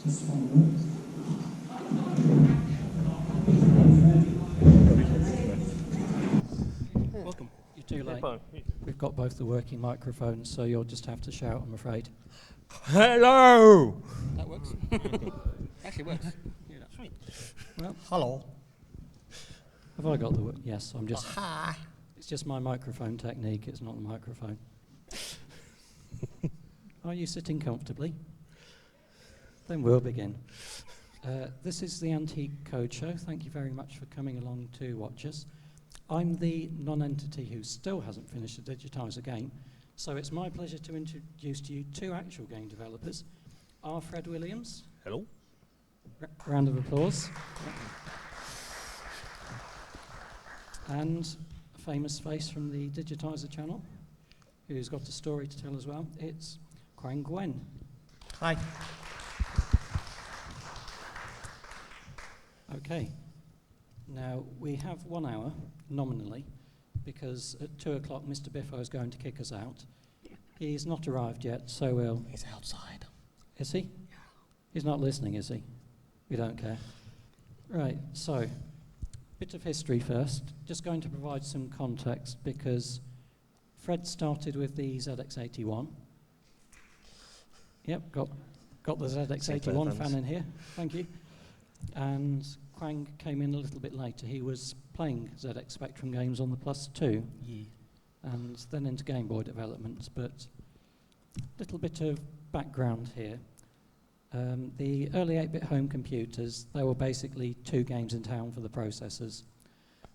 This one works. Welcome. You're too late. We've got both the working microphones, so you'll just have to shout, I'm afraid. Hello! That works. Actually works. Yeah, that's right. Well, Hello. have I got the yes, I'm just... Hi. It's just my microphone technique, it's not the microphone. Are you sitting comfortably? Then we'll begin. This is the Antique Code Show. Thank you very much for coming along to watch us. I'm the non-entity who still hasn't finished to digitise a game, so it's my pleasure to introduce to you two actual game developers. R. Fred Williams. Hello. Round of applause. And a famous face from the Digitizer channel, who's got a story to tell as well. It's Quang Nguyen. Hi. Okay. Now, we have 1 hour, nominally, because at 2 o'clock Mr. Biffo is going to kick us out. He's not arrived yet, so we'll... He's outside. Is he? Yeah. He's not listening, is he? We don't care. Right, so, bit of history first. Just going to provide some context, because Fred started with the ZX81. Yep, got the ZX81 fan in here. Thank you. And Quang came in a little bit later. He was playing ZX Spectrum games on the Plus 2, and then into Game Boy development. But a little bit of background here. The early 8-bit home computers, there were basically two games in town for the processors.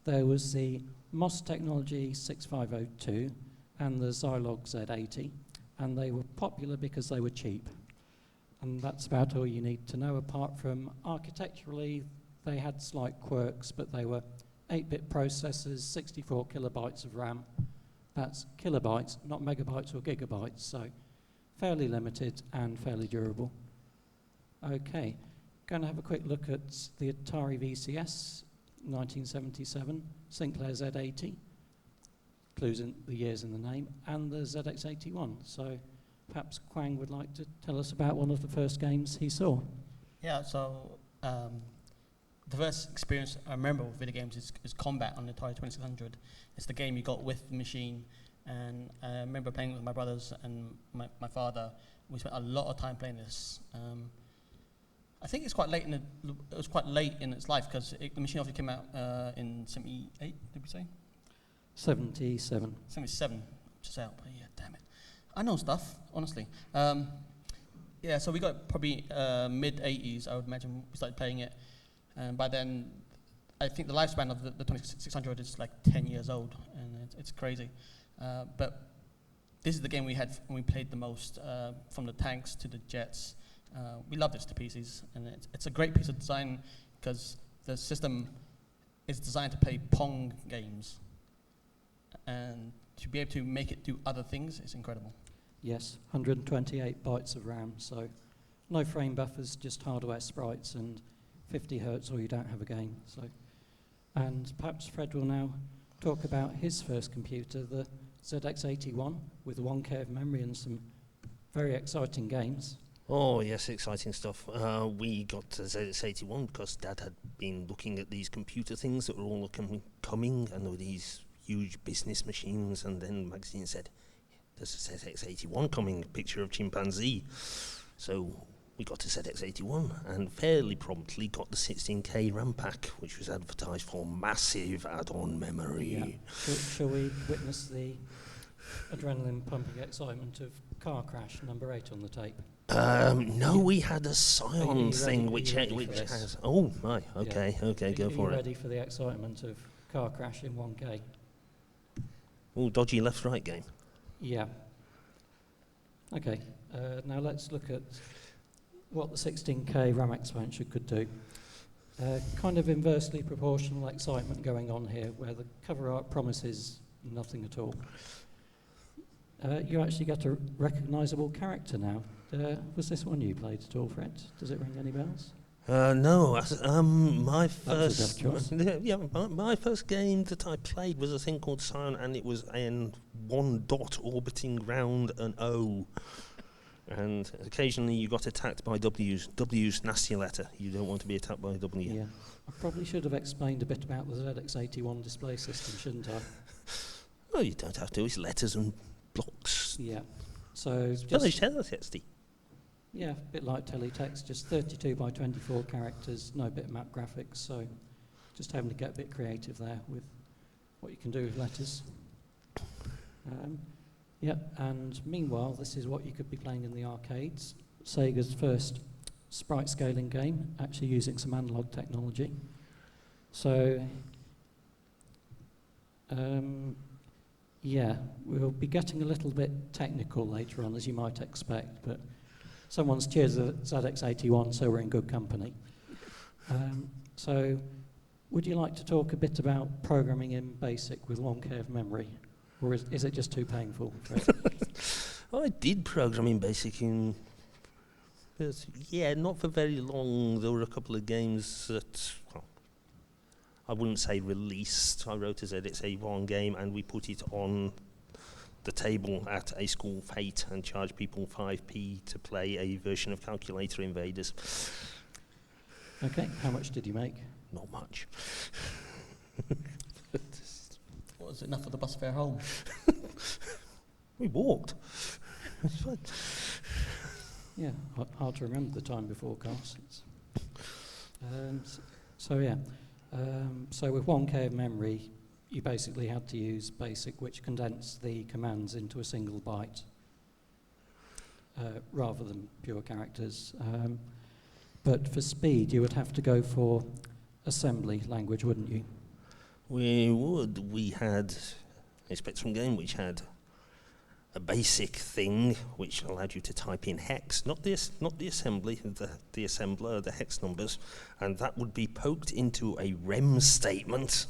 There was the MOS Technology 6502 and the Zilog Z80, and they were popular because they were cheap. And that's about all you need to know, apart from architecturally, they had slight quirks, but they were 8-bit processors, 64 kilobytes of RAM. That's kilobytes, not megabytes or gigabytes, so fairly limited and fairly durable. Okay, going to have a quick look at the Atari VCS, 1977, Sinclair Z80, clues in the years in the name, and the ZX81. So perhaps Quang would like to tell us about one of the first games he saw. Yeah, so the first experience I remember with video games is Combat on the Atari 2600. It's the game you got with the machine, and I remember playing with my brothers and my father. We spent a lot of time playing this. I think it's quite late it was quite late in its life, because the machine obviously came out in 78, did we say? 77. 77, just out, but yeah, damn it. I know stuff, honestly. Yeah, so we got probably mid-80s, I would imagine, we started playing it. And by then, I think the lifespan of the 2600 is like 10 years old, and it's crazy. But this is the game we had when we played the most, from the tanks to the jets. We love this to pieces, and it's a great piece of design, because the system is designed to play Pong games, and to be able to make it do other things is incredible. Yes, 128 bytes of RAM, so no frame buffers, just hardware sprites, and 50 hertz or you don't have a game. So, and perhaps Fred will now talk about his first computer, the ZX81, with 1K of memory and some very exciting games. Oh, yes, exciting stuff. We got ZX81 because Dad had been looking at these computer things that were all coming, and there were these huge business machines, and then the magazine said, there's a ZX81 coming, a picture of chimpanzee. So we got to ZX81 and fairly promptly got the 16K RAM pack, which was advertised for massive add-on memory. Yeah. Shall we witness the adrenaline pumping excitement of Car Crash number 8 on the tape? No, we had a Scion thing which has... Oh, my, okay, yeah. Okay, go for it. Are you ready for the excitement of Car Crash in 1K? Oh, dodgy left-right game. Yeah. Okay, now let's look at what the 16K RAM expansion could do. Kind of inversely proportional excitement going on here, where the cover art promises nothing at all. You actually get a recognisable character now. Was this one you played at all, Fred? Does it ring any bells? No, my first my first game that I played was a thing called Scion, and it was an one dot orbiting round an O. And occasionally you got attacked by W's. W's nasty letter. You don't want to be attacked by a W. Yeah. I probably should have explained a bit about the ZX81 display system, shouldn't I? Well, you don't have to. It's letters and blocks. Yeah. So Teletext. Yeah, a bit like teletext, just 32 by 24 characters, no bitmap graphics, so just having to get a bit creative there with what you can do with letters. Yeah, and meanwhile, this is what you could be playing in the arcades. Sega's first sprite scaling game, actually using some analog technology. So, yeah, we'll be getting a little bit technical later on, as you might expect, but someone's cheered the ZX81, so we're in good company. So, would you like to talk a bit about programming in BASIC with 1K of memory? Or is it just too painful? I did program in BASIC in... yeah, not for very long. There were a couple of games that... well, I wouldn't say released. I wrote a ZX81 game and we put it on the table at a school fete and charged people 5p to play a version of Calculator Invaders. Okay, how much did you make? Not much. Was it enough for the bus fare home? We walked. It's fun. Yeah, hard to remember the time before cars. So yeah, so with 1K of memory, you basically had to use BASIC, which condensed the commands into a single byte, rather than pure characters. But for speed, you would have to go for assembly language, wouldn't you? We would. We had a Spectrum game which had a basic thing which allowed you to type in hex, not the assembly, the assembler, the hex numbers, and that would be poked into a REM statement.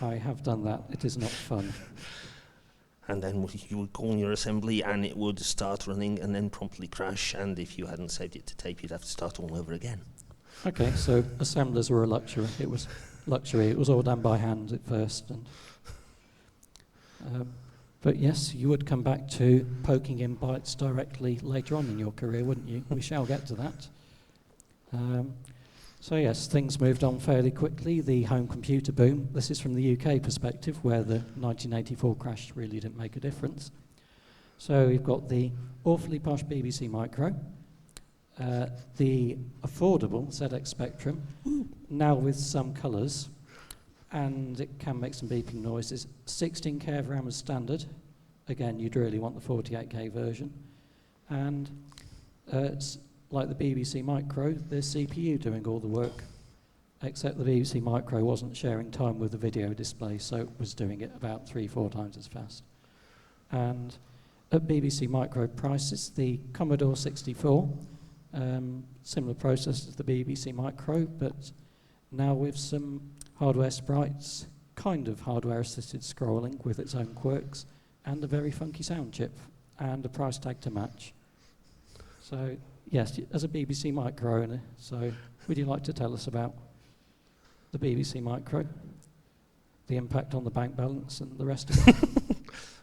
I have done that. It is not fun. And then you would call your assembly and it would start running and then promptly crash, and if you hadn't saved it to tape, you'd have to start all over again. Okay, so assemblers were a luxury. It was luxury. It was all done by hand at first. And but yes, you would come back to poking in bytes directly later on in your career, wouldn't you? We shall get to that. So yes, things moved on fairly quickly. The home computer boom. This is from the UK perspective, where the 1984 crash really didn't make a difference. So we've got the awfully posh BBC Micro, the affordable ZX Spectrum, now with some colours, and it can make some beeping noises. 16K of RAM as standard. Again, you'd really want the 48K version. And it's like the BBC Micro, there's CPU doing all the work, except the BBC Micro wasn't sharing time with the video display, so it was doing it about 3-4 times as fast. And at BBC Micro prices, the Commodore 64, similar process as the BBC Micro, but now with some hardware sprites, kind of hardware-assisted scrolling with its own quirks, and a very funky sound chip, and a price tag to match. So, yes, as a BBC Micro owner, so would you like to tell us about the BBC Micro, the impact on the bank balance and the rest of it?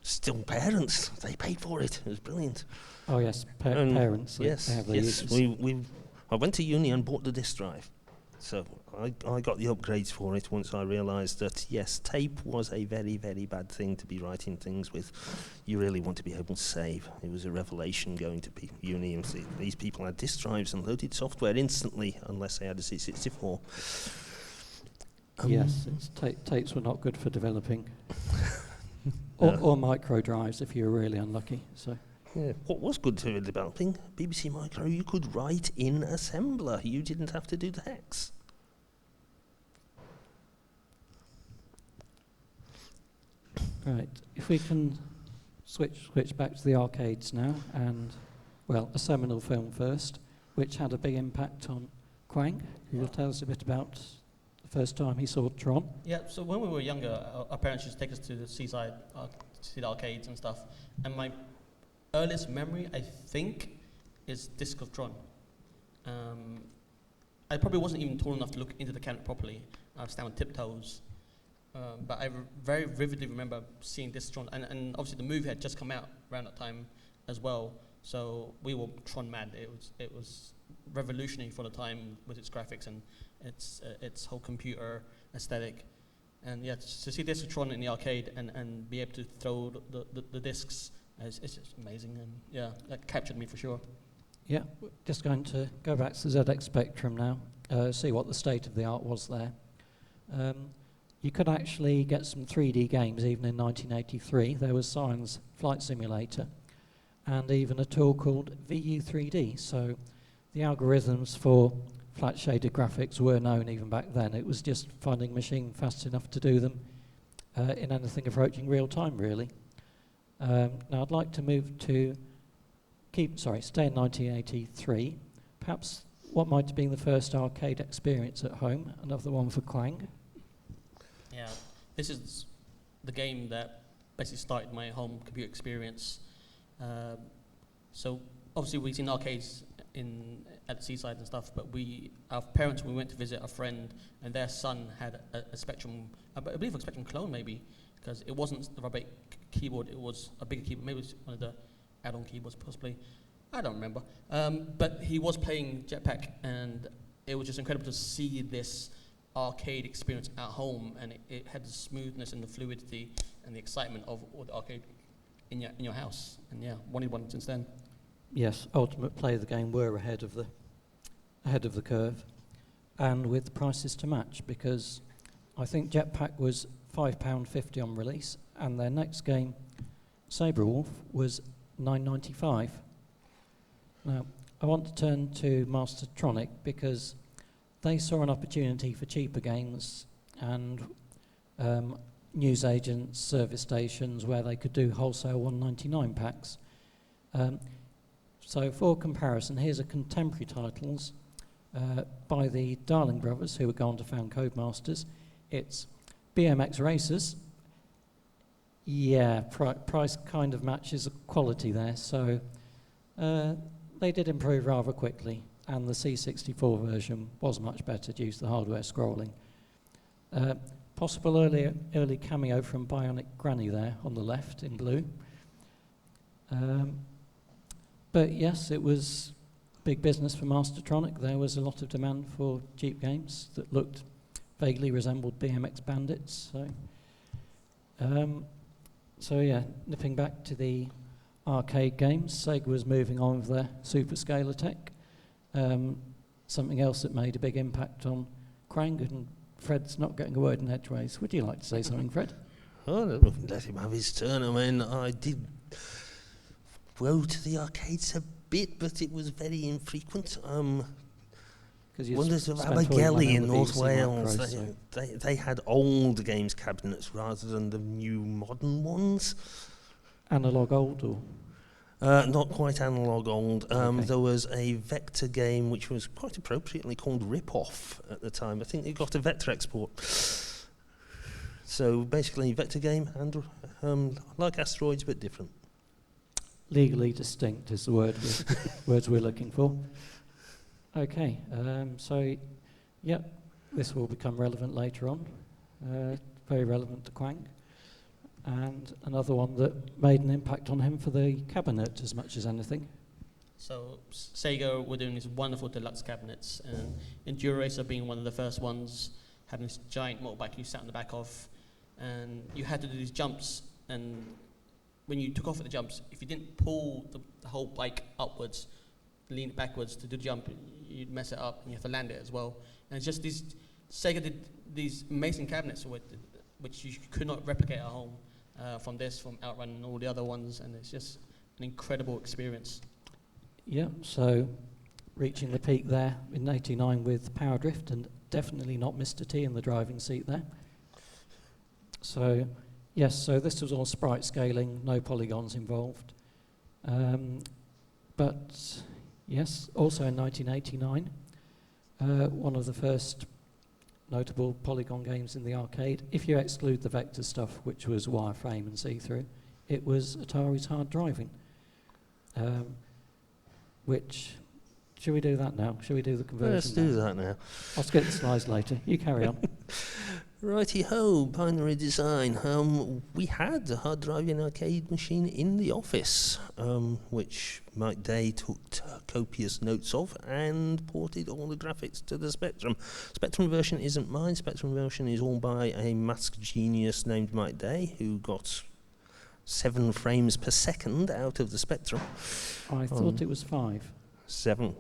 Still parents, they paid for it. It was brilliant. Oh yes, parents. Yes, they have their yes. uses. I went to uni and bought the disk drive. So I got the upgrades for it once I realised that, yes, tape was a very, very bad thing to be writing things with. You really want to be able to save. It was a revelation going to uni and see these people had disk drives and loaded software instantly unless they had a C64. Yes, tapes were not good for developing. or micro drives if you were really unlucky. So. Yeah. What was good for developing? BBC Micro, you could write in assembler. You didn't have to do the hex. Right, if we can switch back to the arcades now, and, well, a seminal film first, which had a big impact on Quang, who will tell us a bit about the first time he saw Tron. Yeah, so when we were younger, our parents used to take us to the seaside, to see the arcades and stuff, and my earliest memory, I think, is Disc of Tron. I probably wasn't even tall enough to look into the camera properly. I was standing on tiptoes. But I very vividly remember seeing Disc of Tron, and obviously the movie had just come out around that time as well. So we were Tron mad. It was revolutionary for the time with its graphics and its whole computer aesthetic. And yeah, to see this Tron in the arcade and be able to throw the discs, it's just amazing. And yeah, that captured me for sure. Yeah, just going to go back to the ZX Spectrum now, see what the state of the art was there. You could actually get some 3D games even in 1983. There was Science Flight Simulator and even a tool called VU3D. So the algorithms for flat shaded graphics were known even back then. It was just finding a machine fast enough to do them in anything approaching real time, really. Now I'd like to move to stay in 1983. Perhaps what might have been the first arcade experience at home, another one for Quang. Yeah, this is the game that basically started my home computer experience. So obviously we've seen arcades at the seaside and stuff, but our parents, we went to visit a friend, and their son had a Spectrum, I believe a Spectrum clone maybe, because it wasn't the rubber keyboard, it was a bigger keyboard, maybe it was one of the add-on keyboards possibly, I don't remember. But he was playing Jetpack, and it was just incredible to see this arcade experience at home, and it had the smoothness and the fluidity and the excitement of all the arcade in your house. And yeah, wanted one since then. Yes, Ultimate Play of the game were ahead of the curve, and with prices to match, because I think Jetpack was £5.50 on release, and their next game, Sabrewolf, was £9.95. Now, I want to turn to Mastertronic because they saw an opportunity for cheaper games and newsagents, service stations where they could do wholesale £1.99 packs. So for comparison, here's a contemporary titles by the Darling brothers, who would go on to found Codemasters. It's BMX Racers. Yeah, price kind of matches the quality there. So they did improve rather quickly, and the C64 version was much better due to the hardware scrolling. Possible early cameo from Bionic Granny there on the left in blue. But yes, it was big business for Mastertronic. There was a lot of demand for cheap games that looked vaguely resembled BMX Bandits. So yeah, nipping back to the arcade games, Sega was moving on with their Superscaler tech. Something else that made a big impact on Quang, and Fred's not getting a word in edgeways. Would you like to say something, Fred? Oh, let him have his turn. I mean, I did go to the arcades a bit, but it was very infrequent. Wonders of Abergele in North Wales, they had old games cabinets rather than the new modern ones. Analog old, or? Not quite analog old. Okay. There was a vector game which was quite appropriately called Rip-Off at the time. I think it got a vector export. So basically, vector game and like Asteroids, but different. Legally distinct is the words we're looking for. Okay, so yep, this will become relevant later on. Very relevant to Quang. And another one that made an impact on him for the cabinet as much as anything. So Sega were doing these wonderful deluxe cabinets, and Enduracer being one of the first ones, having this giant motorbike you sat on the back of, and you had to do these jumps, and when you took off at the jumps, if you didn't pull the whole bike upwards, lean it backwards to do the jump, you'd mess it up, and you have to land it as well. And it's just Sega did these amazing cabinets which you could not replicate at home. From Outrun and all the other ones, and it's just an incredible experience. Yeah, so reaching the peak there in '89 with Power Drift, and definitely not Mr. T in the driving seat there. So yes, so this was all sprite scaling, no polygons involved. But yes, also in 1989, one of the first notable polygon games in the arcade, if you exclude the vector stuff, which was wireframe and see-through, it was Atari's Hard Driving. Which, should we do that now? Should we do the conversion? Let's do that now. I'll skip the slides later. You carry on. Righty-ho, binary design. We had a hard driving arcade machine in the office, which Mike Day took copious notes of and ported all the graphics to the Spectrum. Spectrum version isn't mine. Spectrum version is all by a maths genius named Mike Day, who got 7 frames per second out of the Spectrum. I thought it was 5. 7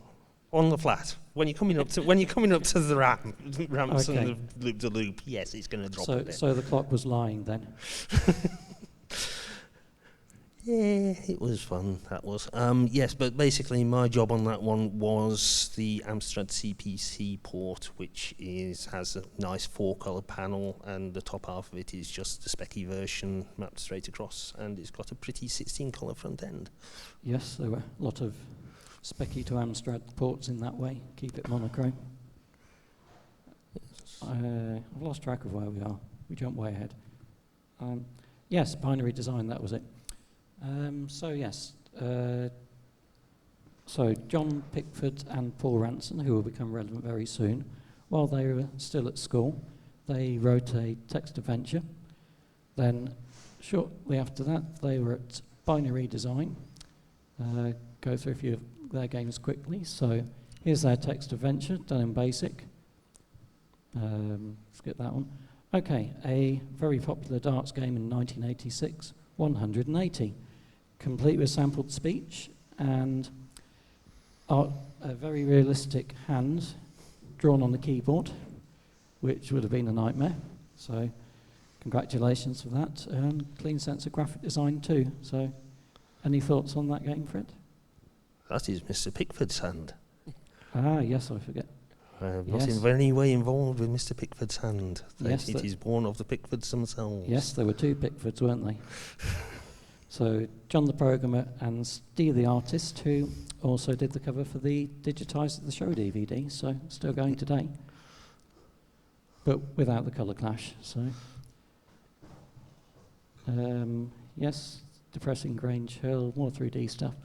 on the flat. When you're coming up to the ramps Okay. and the loop to loop, yes, it's going to drop a bit. So the clock was lying then. Yeah, it was fun. That was yes, but basically my job on that one was the Amstrad CPC port, which has a nice 4-color panel, and the top half of it is just the specky version mapped straight across, and it's got a pretty 16-color front end. Yes, there were a lot of specky to Amstrad ports in that way. Keep it monochrome. I've lost track of where we are. We jumped way ahead. Yes, binary design, that was it. So John Pickford and Paul Ranson, who will become relevant very soon, while they were still at school, they wrote a text adventure. Then shortly after that, they were at Binary Design. Go through a few of their games quickly. So here's their text adventure, done in BASIC. Skip that one. Okay, a very popular darts game in 1986, 180. Complete with sampled speech and a very realistic hand drawn on the keyboard, which would have been a nightmare. So congratulations for that. And clean sense of graphic design too. So any thoughts on that game, Fred? That is Mr. Pickford's hand. Ah, yes, I forget. Not in any way involved with Mr. Pickford's hand. Yes, it is born of the Pickfords themselves. Yes, there were 2 Pickfords, weren't they? So John the programmer and Steve the artist, who also did the cover for the Digitised the Show DVD, so still going today, but without the colour clash. So yes, depressing Grange Hill, more 3D stuff.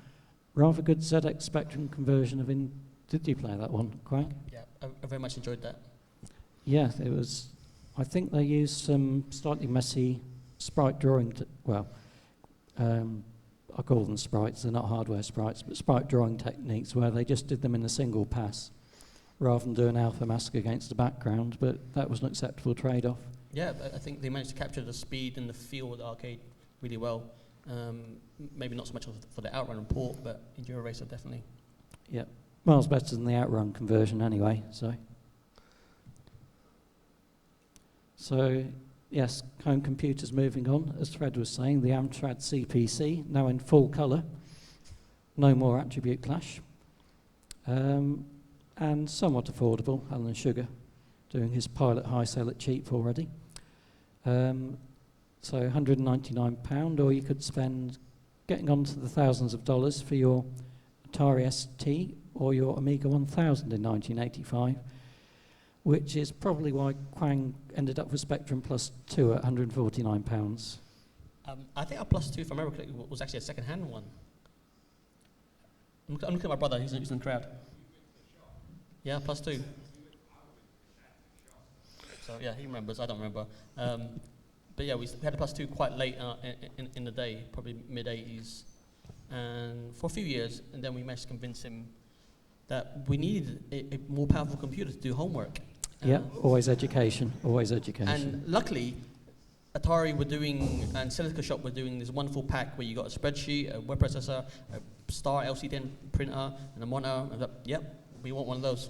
Rather good ZX Spectrum conversion of Did you play that one, Quang? Yeah, I very much enjoyed that. Yeah, it was. I think they used some slightly messy sprite drawing. I call them sprites. They're not hardware sprites, but sprite drawing techniques where they just did them in a single pass, rather than do an alpha mask against the background. But that was an acceptable trade-off. Yeah, I think they managed to capture the speed and the feel of the arcade really well. Maybe not so much for the Outrun and port, but Enduro Racer definitely. Yeah, miles better than the Outrun conversion anyway. So yes, home computers moving on. As Fred was saying, the Amstrad CPC now in full colour. No more attribute clash. And somewhat affordable. Alan Sugar doing his pilot high sale at cheap already. So £199, or you could spend getting onto the thousands of dollars for your Atari ST or your Amiga 1000 in 1985, which is probably why Quang ended up with Spectrum Plus 2 at £149. I think our Plus 2, if I remember correctly, was actually a second-hand one. I'm looking at my brother, he's in the crowd. Yeah, Plus 2. So yeah, he remembers, I don't remember. But yeah, we had a Plus 2 quite late in the day, probably mid-80s. And for a few years, and then we managed to convince him that we needed a more powerful computer to do homework. Yeah, always education, always education. And luckily, Atari were doing, and Silica Shop were doing this wonderful pack where you got a spreadsheet, a web processor, a Star LCD printer, and a monitor. And yep, we want one of those.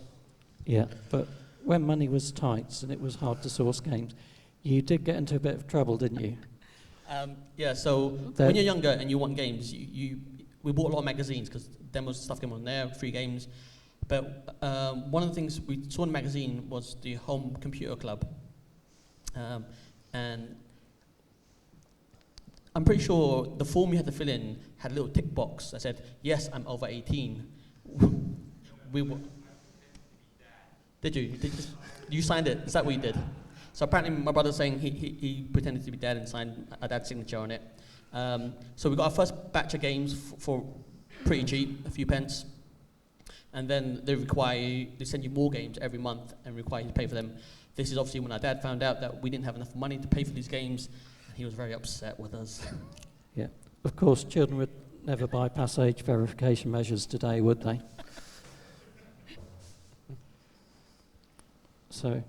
Yeah, but when money was tight and it was hard to source games, you did get into a bit of trouble, didn't you? Yeah, so when you're younger and you want games, we bought a lot of magazines because demos stuff came on there, free games. But one of the things we saw in the magazine was the Home Computer Club. And I'm pretty sure the form you had to fill in had a little tick box that said, yes, I'm over 18. Did you? You signed it? Is that what you did? So apparently my brother's saying he pretended to be dad and signed a dad's signature on it. So we got our first batch of games for pretty cheap, a few pence. And then they send you more games every month and require you to pay for them. This is obviously when our dad found out that we didn't have enough money to pay for these games. He was very upset with us. Yeah, of course, children would never bypass age verification measures today, would they? So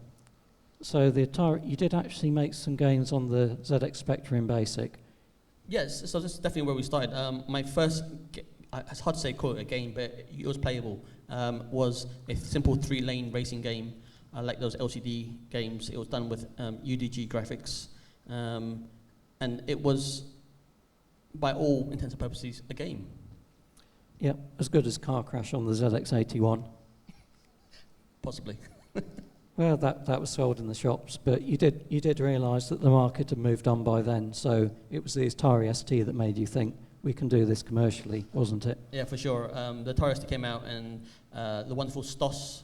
the Atari, you did actually make some games on the ZX Spectrum in BASIC. Yes, so this is definitely where we started. My first, it's hard to say call it a game, but it was playable, was a simple 3-lane racing game. I like those LCD games. It was done with UDG graphics. And it was, by all intents and purposes, a game. Yeah, as good as Car Crash on the ZX81. Possibly. Well, that was sold in the shops, but you did realise that the market had moved on by then, so it was the Atari ST that made you think, we can do this commercially, wasn't it? Yeah, for sure. The Atari ST came out, and the wonderful STOS,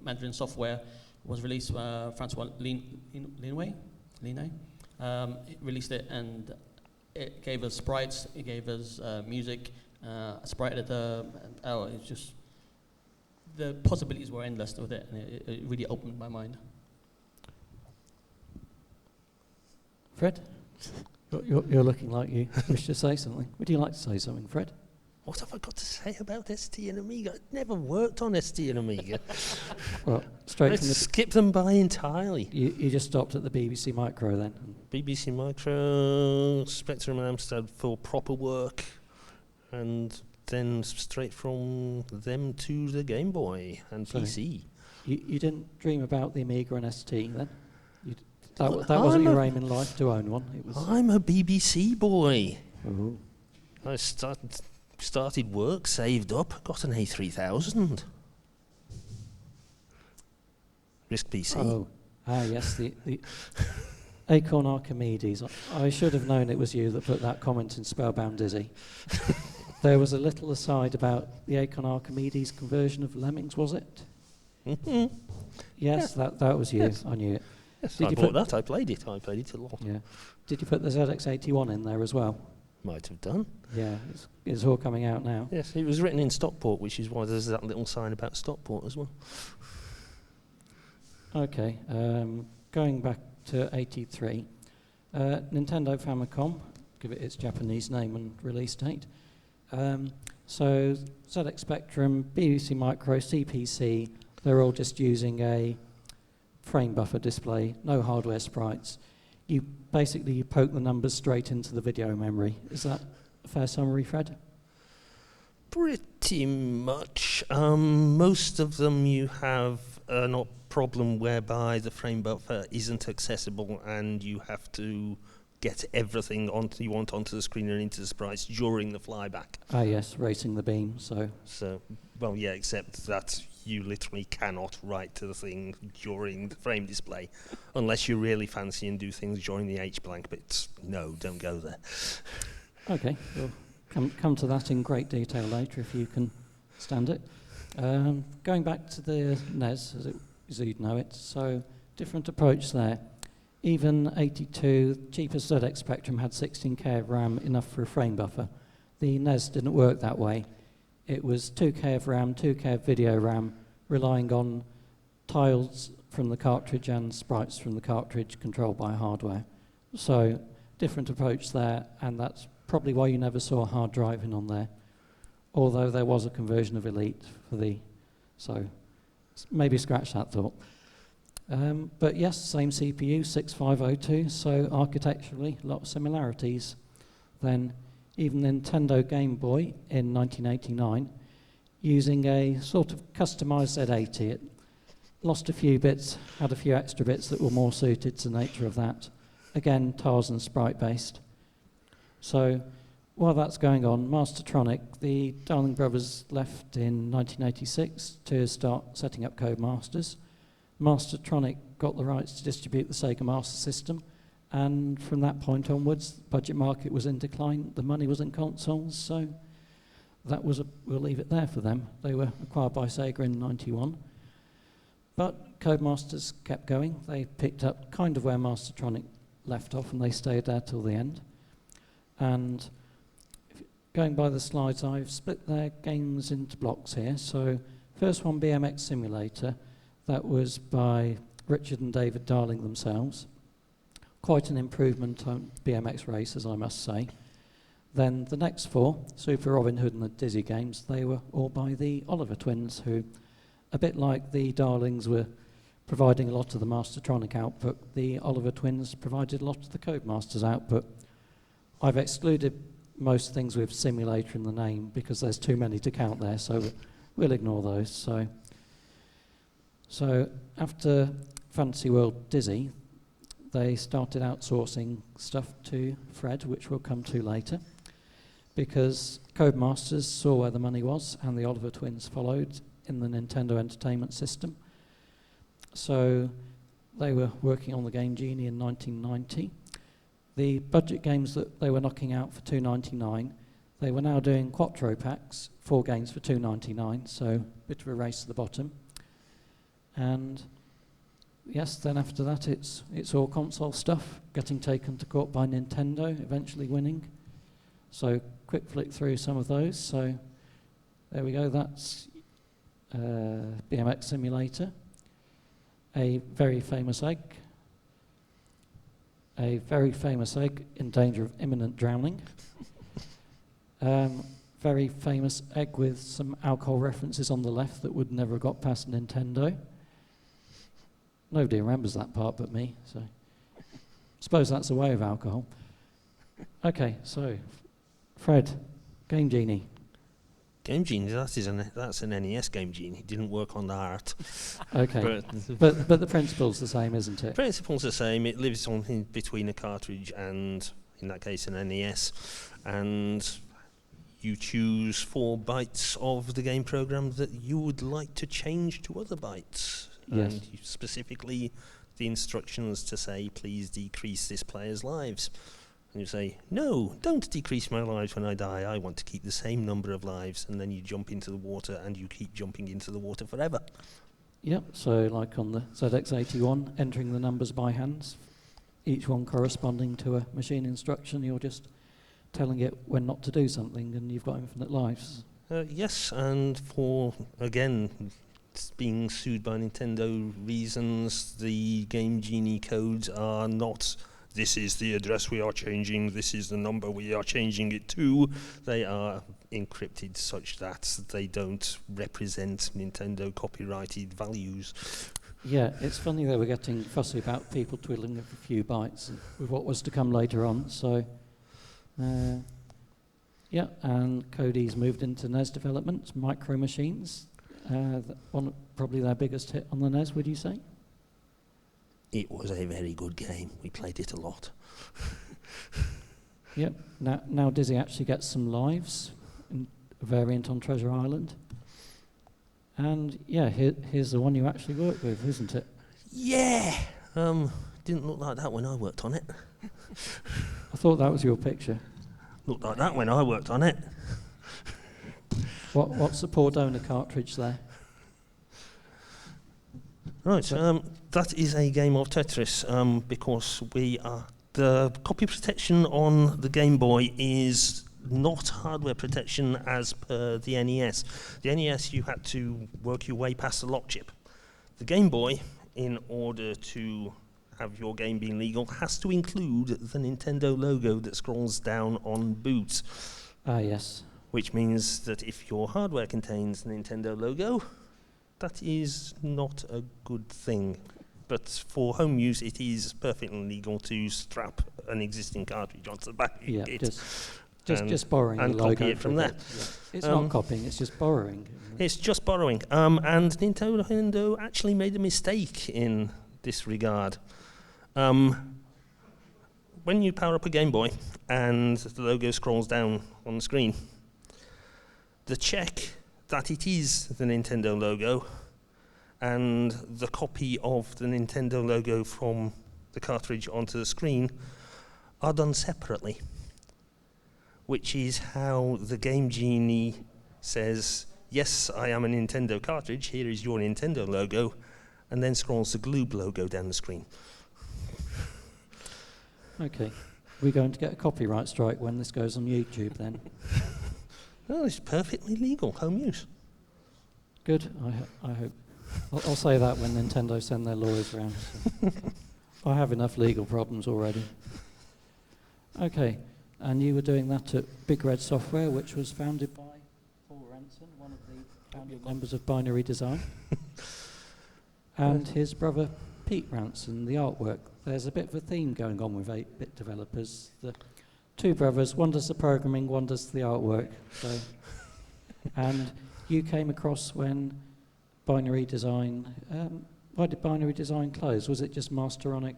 Mandarin software, was released. Francois Linway, it released it, and it gave us sprites, it gave us music, a sprite editor, and it's just, the possibilities were endless with it, and it really opened my mind. Fred, you're looking like you wish to say something. Would you like to say something, Fred? What have I got to say about ST and Amiga? I never worked on ST and Amiga. Well, straight I from the... skipped them by entirely. You just stopped at the BBC Micro then? BBC Micro, Spectrum and Amstrad for proper work, and then straight from them to the Game Boy and PC. You didn't dream about the Amiga and ST then? That wasn't your aim in life, to own one? It was. I'm a BBC boy. Oh. I started work, saved up, got an A3000. Risk PC. Oh, yes, the Acorn Archimedes. I should have known it was you that put that comment in Spellbound Dizzy. There was a little aside about the Acorn Archimedes conversion of Lemmings, was it? Mm-hmm. Yes, yeah. that was you. Yes. I knew it. Yes, I bought that. I played it a lot. Yeah. Did you put the ZX81 in there as well? Might have done. Yeah, it's all coming out now. Yes, it was written in Stockport, which is why there's that little sign about Stockport as well. Okay, going back to 83, Nintendo Famicom, give it its Japanese name and release date. So ZX Spectrum, BBC Micro, CPC, they're all just using a frame buffer display, no hardware sprites. You poke the numbers straight into the video memory. Is that a fair summary, Fred? Pretty much. Most of them you have a problem whereby the frame buffer isn't accessible and you have to get everything you want onto the screen and into the sprites during the flyback. Ah, yes, racing the beam, so, well, yeah, except that you literally cannot write to the thing during the frame display, unless you really fancy and do things during the H-blank bits. No, don't go there. Okay, we'll come to that in great detail later if you can stand it. Going back to the NES, as you'd know it, so different approach there. Even 82, cheapest ZX Spectrum had 16K of RAM, enough for a frame buffer. The NES didn't work that way. It was 2K of RAM, 2K of video RAM, relying on tiles from the cartridge and sprites from the cartridge controlled by hardware. So, different approach there, and that's probably why you never saw hard driving on there. Although there was a conversion of Elite for the... So, maybe scratch that thought. But yes, same CPU, 6502, so architecturally, a lot of similarities. Then even Nintendo Game Boy in 1989, using a sort of customized Z80. It lost a few bits, had a few extra bits that were more suited to the nature of that. Again, tiles and sprite based. So while that's going on, Mastertronic, the Darling brothers left in 1986 to start setting up Codemasters. Mastertronic got the rights to distribute the Sega Master System, and from that point onwards, the budget market was in decline, the money was in consoles, so that was we'll leave it there for them. They were acquired by Sega in 91. But Codemasters kept going. They picked up kind of where Mastertronic left off, and they stayed there till the end. And going by the slides, I've split their games into blocks here. So first one, Bmx Simulator. That was by Richard and David Darling themselves. Quite an improvement on BMX races, I must say. Then the next 4, Super Robin Hood and the Dizzy games, they were all by the Oliver twins, who, a bit like the Darlings were providing a lot of the Mastertronic output, the Oliver twins provided a lot of the Codemasters output. I've excluded most things with simulator in the name because there's too many to count there, so we'll ignore those. So after Fantasy World Dizzy, they started outsourcing stuff to Fred, which we'll come to later, because Codemasters saw where the money was and the Oliver twins followed in the Nintendo Entertainment System. So they were working on the Game Genie in 1990. The budget games that they were knocking out for $2.99, they were now doing Quattro packs, 4 games for $2.99, so a bit of a race to the bottom. And yes, then after that it's all console stuff, getting taken to court by Nintendo, eventually winning. So quick flick through some of those. So there we go, that's Bmx Simulator. A very famous egg in danger of imminent drowning. Very famous egg with some alcohol references on the left that would never have got past Nintendo. Nobody remembers that part but me, so suppose that's the way of alcohol. Okay, so Fred, Game Genie. Game Genie, that's an NES Game Genie. It didn't work on the art. Okay, but the principle's the same, isn't it? Principle's the same. It lives on in between a cartridge and, in that case, an NES. And you choose 4 bytes of the game program that you would like to change to other bytes. Yes. And you specifically the instructions to say, please decrease this player's lives. And you say, no, don't decrease my lives when I die. I want to keep the same number of lives. And then you jump into the water and you keep jumping into the water forever. Yep, so like on the ZX81, entering the numbers by hand, each one corresponding to a machine instruction, you're just telling it when not to do something and you've got infinite lives. Yes, and for, again, being sued by Nintendo reasons, the Game Genie codes are not, this is the address we are changing, this is the number we are changing it to. They are encrypted such that they don't represent Nintendo copyrighted values. Yeah, it's funny they were getting fussy about people twiddling with a few bytes with what was to come later on. So, yeah, and Cody's moved into NES development, Micro Machines. Probably their biggest hit on the NES, would you say? It was a very good game. We played it a lot. Yep. Now Dizzy actually gets some lives, a variant on Treasure Island. And yeah, here's the one you actually worked with, isn't it? Yeah. Didn't look like that when I worked on it. I thought that was your picture. Looked like that when I worked on it. What's the poor donor cartridge there? Right, that is a game of Tetris, because the copy protection on the Game Boy is not hardware protection as per the NES. The NES, you had to work your way past the lock chip. The Game Boy, in order to have your game being legal, has to include the Nintendo logo that scrolls down on boot. Ah, yes. Which means that if your hardware contains the Nintendo logo, that is not a good thing. But for home use, it is perfectly legal to strap an existing cartridge onto the back of your kit. Just borrowing and the logo copy it from there. Yeah. It's not copying, it's just borrowing. It's just borrowing. And Nintendo actually made a mistake in this regard. When you power up a Game Boy and the logo scrolls down on the screen, the check that it is the Nintendo logo and the copy of the Nintendo logo from the cartridge onto the screen are done separately, which is how the Game Genie says, yes, I am a Nintendo cartridge, here is your Nintendo logo, and then scrolls the Gloob logo down the screen. Okay. We're going to get a copyright strike when this goes on YouTube then. No, it's perfectly legal, home use. Good, I hope. I'll say that when Nintendo send their lawyers around. So. I have enough legal problems already. Okay, and you were doing that at Big Red Software, which was founded by Paul Ranson, one of the founding members of Binary Design, and his brother Pete Ranson, the artwork. There's a bit of a theme going on with 8-bit developers. The two brothers, one does the programming, one does the artwork. So, and you came across when Binary Design, why did Binary Design close? Was it just Mastertronic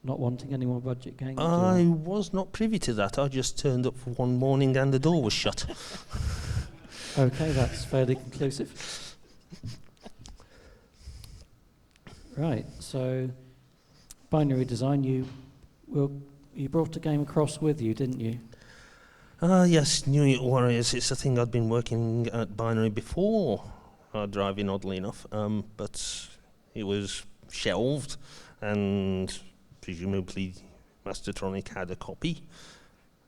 not wanting any more budget games? I was not privy to that. I just turned up for one morning and the door was shut. Okay, that's fairly conclusive. Right, so Binary Design, you brought a game across with you, didn't you? Yes, New York Warriors. It's a thing I'd been working at Binary before driving, oddly enough, but it was shelved, and presumably Mastertronic had a copy,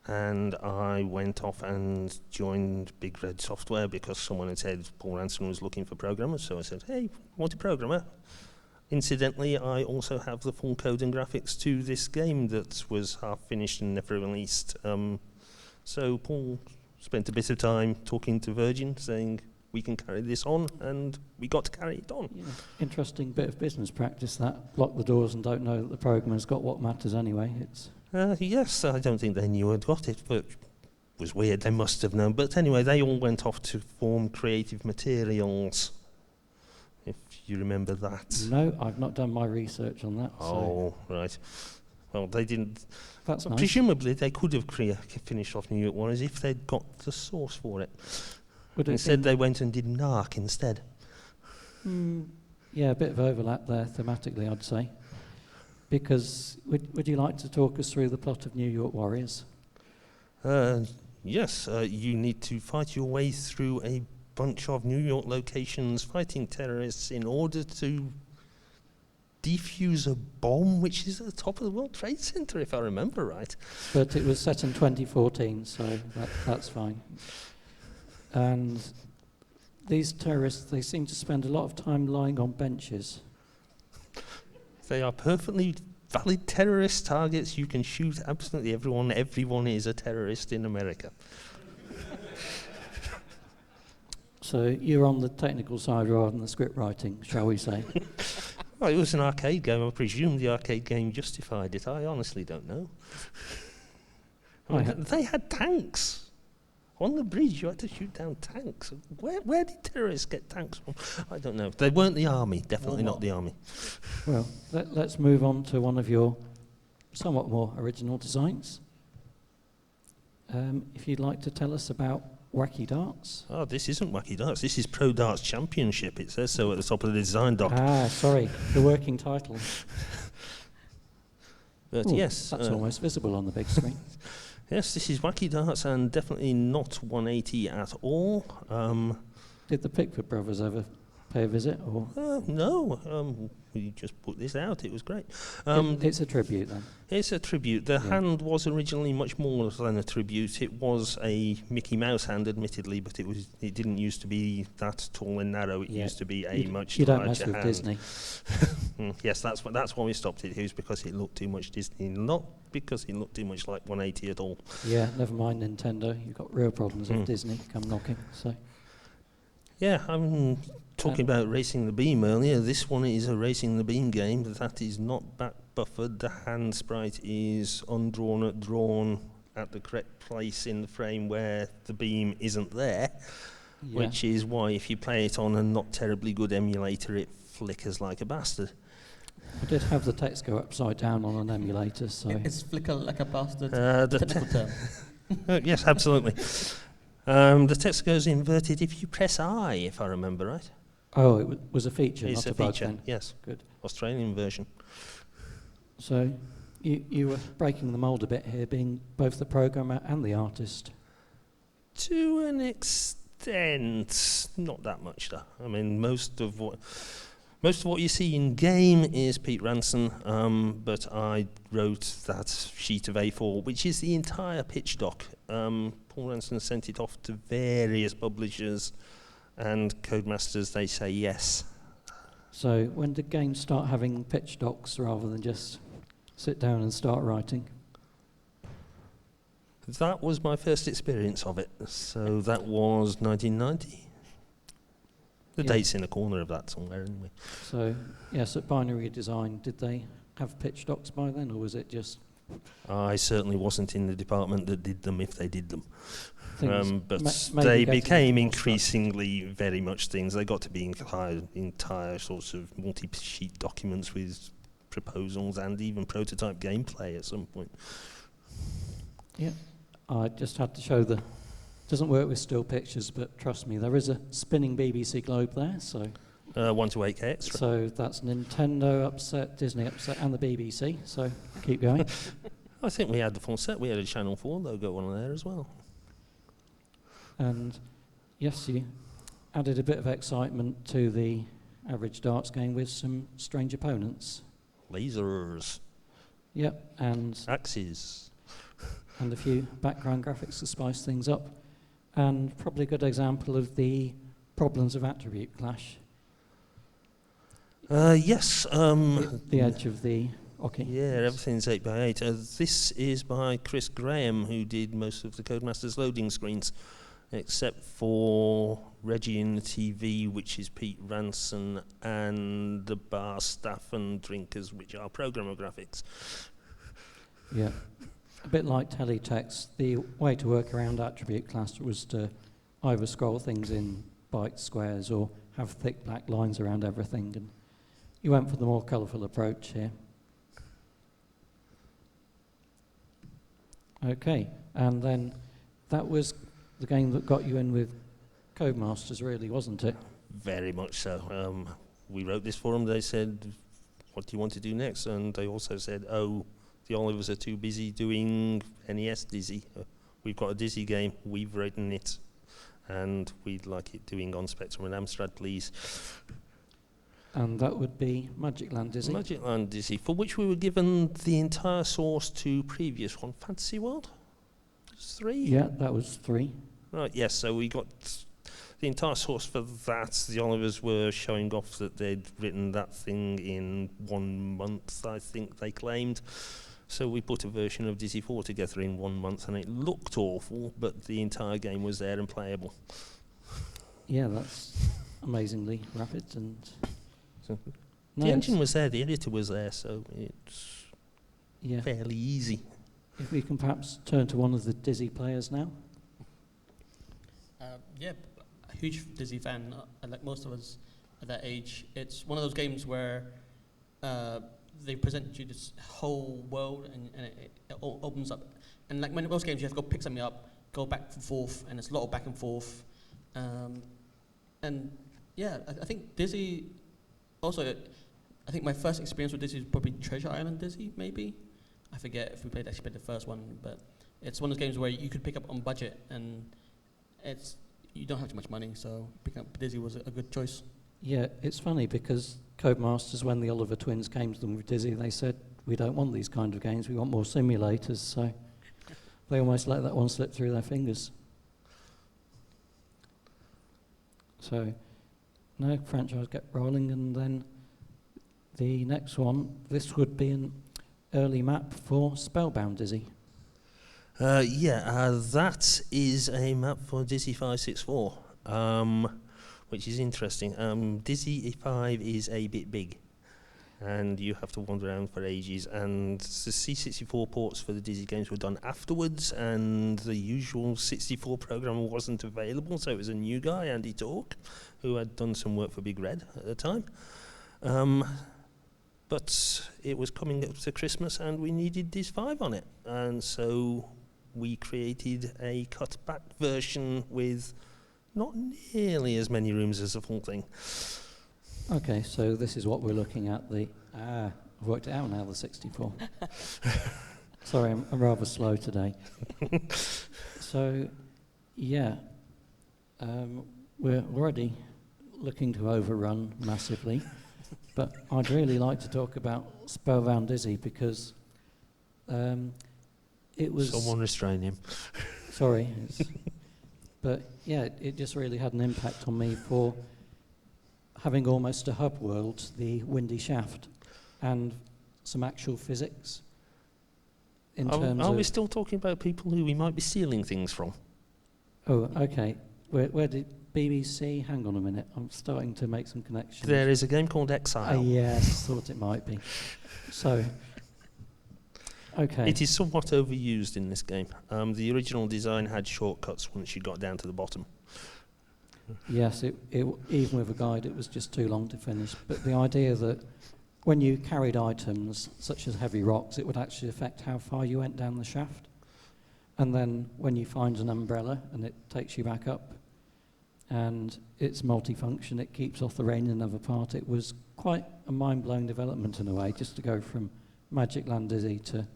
and I went off and joined Big Red Software because someone had said Paul Ranson was looking for programmers, so I said, hey, want a programmer? Incidentally, I also have the full code and graphics to this game that was half finished and never released. So Paul spent a bit of time talking to Virgin, saying we can carry this on, and we got to carry it on. Yeah. Interesting bit of business practice, that. Lock the doors and don't know that the programmer's got what matters anyway. It's yes, I don't think they knew I'd got it, but it was weird. They must have known. But anyway, they all went off to form Creative Materials, if you remember that. No, I've not done my research on that. Oh, right. Well, they didn't. That's nice. Presumably, they could have finished off New York Warriors if they'd got the source for it. Instead, they went and did Narc instead. Yeah, a bit of overlap there thematically, I'd say. Because would you like to talk us through the plot of New York Warriors? Yes, you need to fight your way through a bunch of New York locations fighting terrorists in order to defuse a bomb which is at the top of the World Trade Center, if I remember right. But it was set in 2014, so that's fine. And these terrorists, they seem to spend a lot of time lying on benches. They are perfectly valid terrorist targets. You can shoot absolutely everyone. Everyone is a terrorist in America. So you're on the technical side rather than the script writing, shall we say? Well, it was an arcade game. I presume the arcade game justified it. I honestly don't know. They had tanks. On the bridge, you had to shoot down tanks. Where did terrorists get tanks from? I don't know. They weren't the army. Definitely not the army. Well, let's move on to one of your somewhat more original designs. If you'd like to tell us about Wacky Darts. Oh, this isn't Wacky Darts. This is Pro Darts Championship. It says so at the top of the design doc. Sorry, the working title. But Ooh, yes. That's almost visible on the big screen. Yes, this is Wacky Darts and definitely not 180 at all. Did the Pickford brothers ever pay a visit? Or No, we just put this out. It was great. it's a tribute then? It's a tribute. The hand was originally much more than a tribute. It was a Mickey Mouse hand, admittedly, but it didn't used to be that tall and narrow. It used to be a much larger hand. You don't mess with Disney. Yes, that's why we stopped it. It was because it looked too much Disney, not because it looked too much like 180 at all. Yeah, never mind Nintendo. You've got real problems with Disney come knocking. So. Yeah, I'm talking about Racing the Beam earlier. This one is a Racing the Beam game that is not back buffered. The hand sprite is undrawn, drawn at the correct place in the frame where the beam isn't there, which is why if you play it on a not terribly good emulator, it flickers like a bastard. I did have the text go upside down on an emulator, so... It's flicker like a bastard, the technical term. Yes, absolutely. The text goes inverted if you press I, if I remember right. Oh, it was a feature, it's not a bug feature, then. yes. Good. Australian version. So you were breaking the mould a bit here, being both the programmer and the artist. To an extent, not that much though. I mean, most of what you see in game is Pete Ranson, but I wrote that sheet of A4, which is the entire pitch doc. Paul Ranson sent it off to various publishers, And Codemasters, they say yes. So when did games start having pitch docs rather than just sit down and start writing? That was my first experience of it. So that was 1990. The date's in the corner of that somewhere, anyway. So, yes, at Binary Design, did they have pitch docs by then, or was it just... I certainly wasn't in the department that did them, if they did them. But maybe they getting became more increasingly very much things. They got to be entire sorts of multi-sheet documents with proposals and even prototype gameplay at some point. Yeah, I just had to show the... Doesn't work with still pictures, but trust me, there is a spinning BBC globe there, so... 1 to 8K extra. So that's Nintendo upset, Disney upset, and the BBC, so keep going. I think we had the full set. We had a Channel 4 logo on there as well. And yes, you added a bit of excitement to the average darts game with some strange opponents. Lasers. Yep, and Axes. and a few background graphics to spice things up. And probably a good example of the problems of attribute clash. Yes. The edge of the... Okay. Yeah, everything's 8x8. This is by Chris Graham, who did most of the Codemasters loading screens, except for Reggie in the TV, which is Pete Ranson, and the bar staff and drinkers, which are programmer graphics. Yeah. A bit like teletext, the way to work around attribute class was to either scroll things in byte squares or have thick black lines around everything. And you went for the more colourful approach here. Okay, and then that was the game that got you in with Codemasters, really, wasn't it? Very much so. We wrote this for them. They said, what do you want to do next? And they also said, oh, the Olivers are too busy doing NES Dizzy. We've got a Dizzy game. We've written it. And we'd like it doing on Spectrum and Amstrad, please. And that would be Magic Land Dizzy? Magic Land Dizzy, for which we were given the entire source to previous one. Fantasy World? 3? Yeah, that was 3. Right, yes, so we got the entire source for that. The Olivers were showing off that they'd written that thing in 1 month, I think they claimed. So we put a version of Dizzy 4 together in 1 month, and it looked awful, but the entire game was there and playable. Yeah, that's amazingly rapid and... So the engine was there, the editor was there, so it's fairly easy. If we can perhaps turn to one of the Dizzy players now. Yeah, a huge Dizzy fan, like most of us at that age. It's one of those games where they present you this whole world and it all opens up. And like most games, you have to go pick something up, go back and forth, and it's a lot of back and forth. And yeah, I think Dizzy... Also, I think my first experience with Dizzy is probably Treasure Island Dizzy, maybe. I forget if we played the first one, but it's one of those games where you could pick up on budget, and you don't have too much money, so picking up Dizzy was a good choice. Yeah, it's funny because Codemasters, when the Oliver twins came to them with Dizzy, they said, we don't want these kind of games, we want more simulators, so they almost let that one slip through their fingers. So... No, franchise get rolling, and then the next one, this would be an early map for Spellbound Dizzy. That is a map for Dizzy 564, which is interesting. Dizzy 5 is a bit big, and you have to wander around for ages, and the C64 ports for the Dizzy games were done afterwards, and the usual 64 programmer wasn't available, so it was a new guy, Andy Talk, who had done some work for Big Red at the time. But it was coming up to Christmas and we needed Diz 5 on it. And so we created a cut-back version with not nearly as many rooms as the full thing. Okay, so this is what we're looking at. I've worked it out now, the 64. Sorry, I'm rather slow today. So, yeah, we're already looking to overrun massively, but I'd really like to talk about Spellbound Dizzy because it was... Someone restrain him. Sorry. But yeah, it just really had an impact on me for having almost a hub world, the windy shaft, and some actual physics in terms of... Are we still talking about people who we might be stealing things from? Oh, okay. Where did BBC... Hang on a minute, I'm starting to make some connections. There is a game called Exile. Yes, thought it might be. So, okay. It is somewhat overused in this game. The original design had shortcuts once you got down to the bottom. Yes, even with a guide, it was just too long to finish. But the idea that when you carried items, such as heavy rocks, it would actually affect how far you went down the shaft. And then when you find an umbrella and it takes you back up, and it's multifunction, it keeps off the rain in another part. It was quite a mind-blowing development in a way, just to go from Magic Land Dizzy to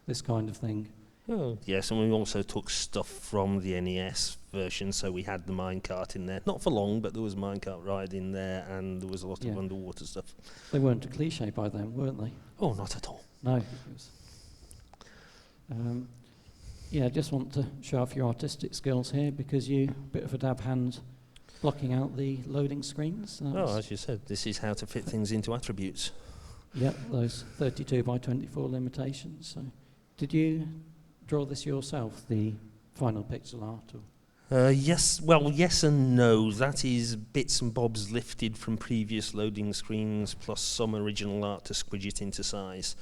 this kind of thing. Oh, yes, and we also took stuff from the NES version, so we had the minecart in there. Not for long, but there was a minecart ride in there, and there was a lot of underwater stuff. They weren't a cliche by then, weren't they? Oh, not at all. No. It was, yeah, I just want to show off your artistic skills here, because you, bit of a dab hand, blocking out the loading screens. Oh, as you said, this is how to fit things into attributes. Yep, those 32 by 24 limitations. So, did you draw this yourself, the final pixel art? Or? Yes, well, yes and no. That is bits and bobs lifted from previous loading screens, plus some original art to squidge it into size.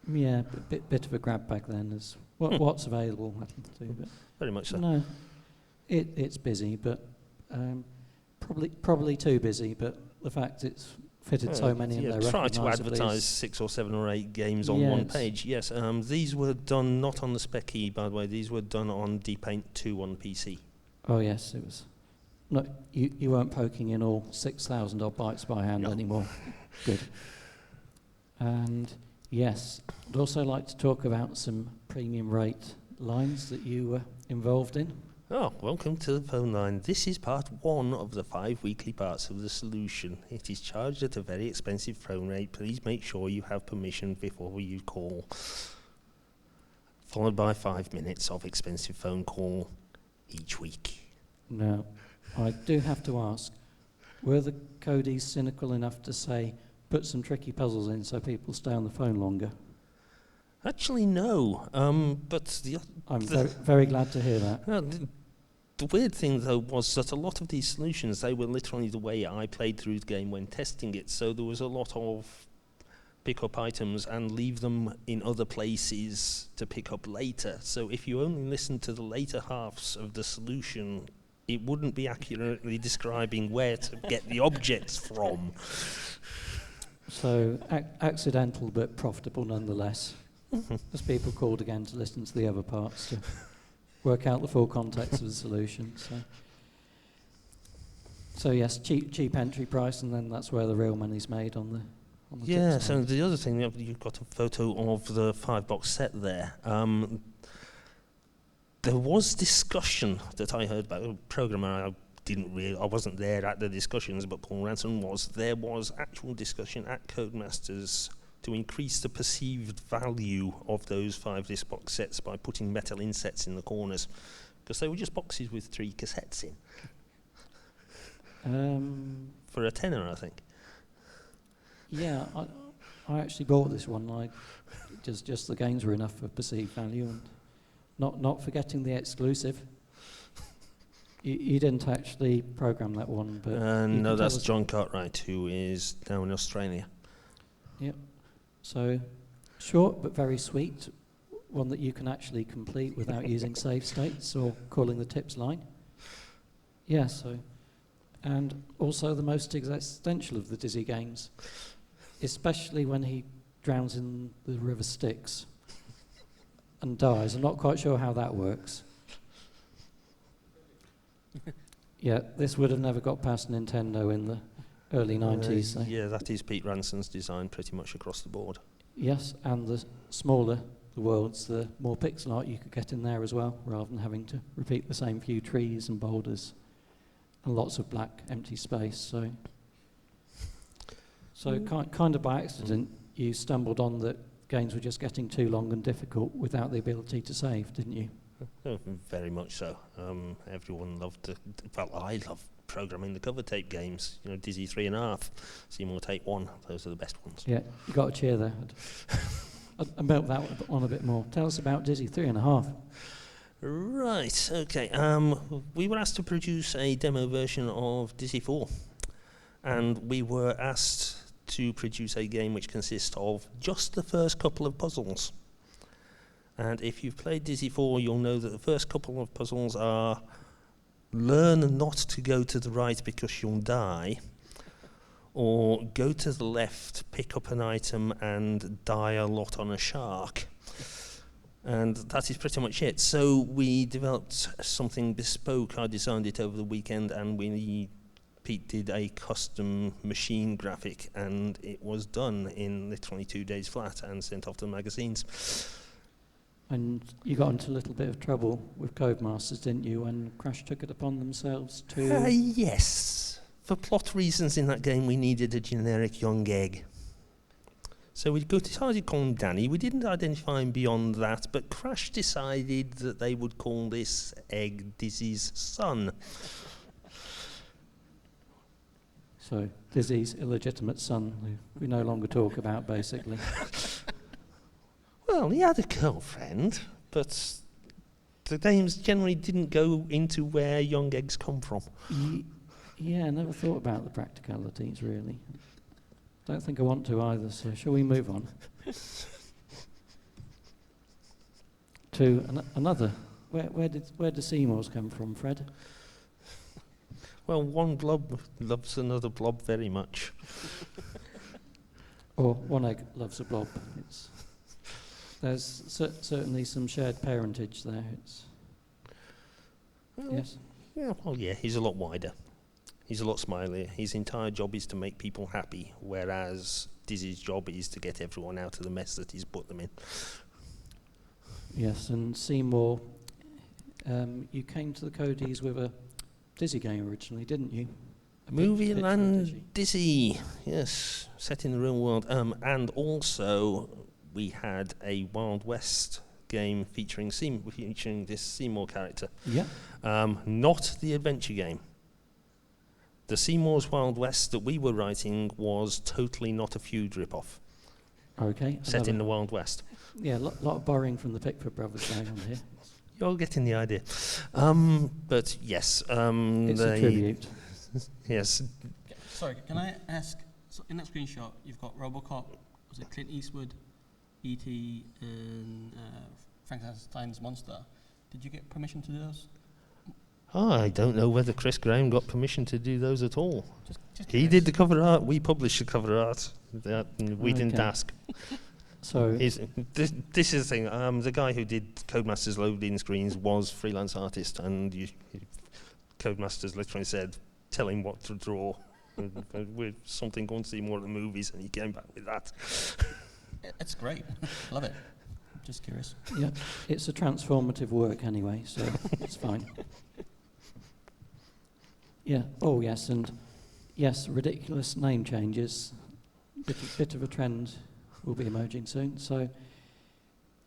Yeah, bit of a grab back then, as what's available. I think, but very much so. No, it's busy, but probably too busy. But the fact it's fitted so many in there. Try to advertise 6 or 7 or 8 games on one page. Yes, these were done not on the Spec E, by the way. These were done on DPaint 2 on PC. Oh yes, it was. No, you weren't poking in all 6,000 odd bytes by hand anymore. Good. And yes, I'd also like to talk about some premium rate lines that you were involved in. Oh, welcome to the phone line. This is part 1 of the 5 weekly parts of the solution. It is charged at a very expensive phone rate. Please make sure you have permission before you call. Followed by 5 minutes of expensive phone call each week. Now, I do have to ask, were the Codies cynical enough to say, put some tricky puzzles in so people stay on the phone longer? Actually, no. But I'm very glad to hear that. The weird thing, though, was that a lot of these solutions, they were literally the way I played through the game when testing it. So there was a lot of pick up items and leave them in other places to pick up later. So if you only listen to the later halves of the solution, it wouldn't be accurately describing where to get the objects from. So accidental but profitable nonetheless. As people called again to listen to the other parts to work out the full context of the solution. So yes, cheap entry price, and then that's where the real money's made on the yes, and the other thing, you've got a photo of the 5-box set there. There was discussion that I heard about a programmer. I wasn't there at the discussions, but Paul Ransom was. There was actual discussion at Codemasters to increase the perceived value of those 5-disc box sets by putting metal insets in the corners, because they were just boxes with 3 cassettes in. For a tenner, I think. Yeah, I actually bought this one. Just the games were enough for perceived value, and not forgetting the exclusive. You didn't actually program that one, but no, that's John Cartwright, who is now in Australia. Yep. So, short but very sweet, one that you can actually complete without using save states or calling the tips line. Yeah, so, and also the most existential of the Dizzy games, especially when he drowns in the river Styx and dies. I'm not quite sure how that works. Yeah, this would have never got past Nintendo in the early 90s. Yeah, that is Pete Ranson's design pretty much across the board. Yes, and the smaller the worlds, the more pixel art you could get in there as well, rather than having to repeat the same few trees and boulders and lots of black empty space. So kind of by accident, you stumbled on that games were just getting too long and difficult without the ability to save, didn't you? Very much so. Everyone loved I love programming the cover tape games. You know, Dizzy 3.5, Seymour Tape 1. Those are the best ones. Yeah, you got a cheer there. I'd melt that on a bit more. Tell us about Dizzy 3.5. Right, okay. We were asked to produce a demo version of Dizzy 4. And we were asked to produce a game which consists of just the first couple of puzzles. And if you've played Dizzy 4, you'll know that the first couple of puzzles are learn not to go to the right because you'll die, or go to the left, pick up an item and die a lot on a shark. And that is pretty much it. So we developed something bespoke. I designed it over the weekend, and Pete did a custom machine graphic, and it was done in literally 2 days flat and sent off to the magazines. And you got into a little bit of trouble with Codemasters, didn't you, when Crash took it upon themselves to... Yes. For plot reasons in that game, we needed a generic young egg. So we decided to call him Danny. We didn't identify him beyond that, but Crash decided that they would call this egg Dizzy's son. So Dizzy's illegitimate son, who we no longer talk about, basically. Well, he had a girlfriend, but the games generally didn't go into where young eggs come from. Yeah, I never thought about the practicalities, really. Don't think I want to either, so shall we move on? To another. Where do Seymours come from, Fred? Well, one blob loves another blob very much. Or one egg loves a blob. There's certainly some shared parentage there. Yes? Yeah, he's a lot wider. He's a lot smilier. His entire job is to make people happy, whereas Dizzy's job is to get everyone out of the mess that he's put them in. Yes, and Seymour, you came to the Codeys with a Dizzy game originally, didn't you? Movie Land Dizzy, yes, set in the real world. And also, we had a Wild West game featuring this Seymour character. Yeah. Not the adventure game. The Seymour's Wild West that we were writing was totally not a feud rip-off. Okay. Set in the Wild West. Yeah, a lot of borrowing from the Pickford brothers going on here. You're getting the idea. But yes. It's a tribute. Yes. Sorry, can I ask, so in that screenshot, you've got Robocop, was it Clint Eastwood, E.T., and Frankenstein's Monster. Did you get permission to do those? I don't know whether Chris Graham got permission to do those at all. Just he did the cover art. We published the cover art. We didn't ask. So this is the thing. The guy who did Codemasters loading screens was freelance artist, and Codemasters literally said, "Tell him what to draw." With something going to see more of the movies, and he came back with that. It's great. Love it. Just curious. Yeah, it's a transformative work anyway, so it's fine. Yeah. Oh yes, and yes, ridiculous name changes. Bit of a trend will be emerging soon. So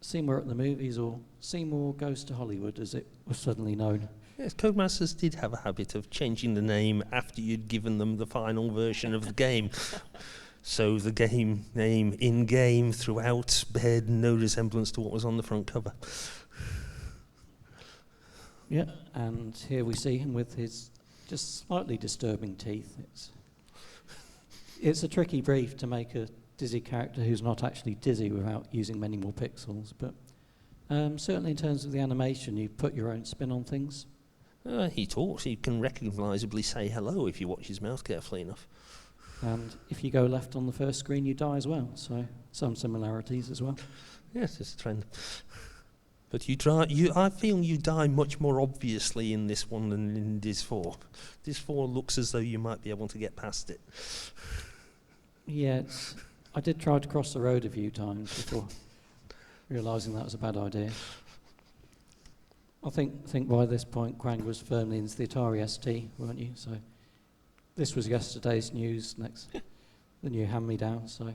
Seymour at the movies, or Seymour Goes to Hollywood, as it was suddenly known. Yes, Codemasters did have a habit of changing the name after you'd given them the final version of the game. So the game name in-game throughout beared no resemblance to what was on the front cover. Yeah, and here we see him with his just slightly disturbing teeth. It's a tricky brief to make a Dizzy character who's not actually Dizzy without using many more pixels, but certainly in terms of the animation, you put your own spin on things. He talks. He can recognisably say hello if you watch his mouth carefully enough. And if you go left on the first screen, you die as well. So some similarities as well. Yes, it's a trend. But I feel you die much more obviously in this one than in Diz 4. Diz 4 looks as though you might be able to get past it. Yeah, I did try to cross the road a few times before realising that was a bad idea. I think by this point, Quang was firmly into the Atari ST, weren't you? So this was yesterday's news, the new hand-me-down. So,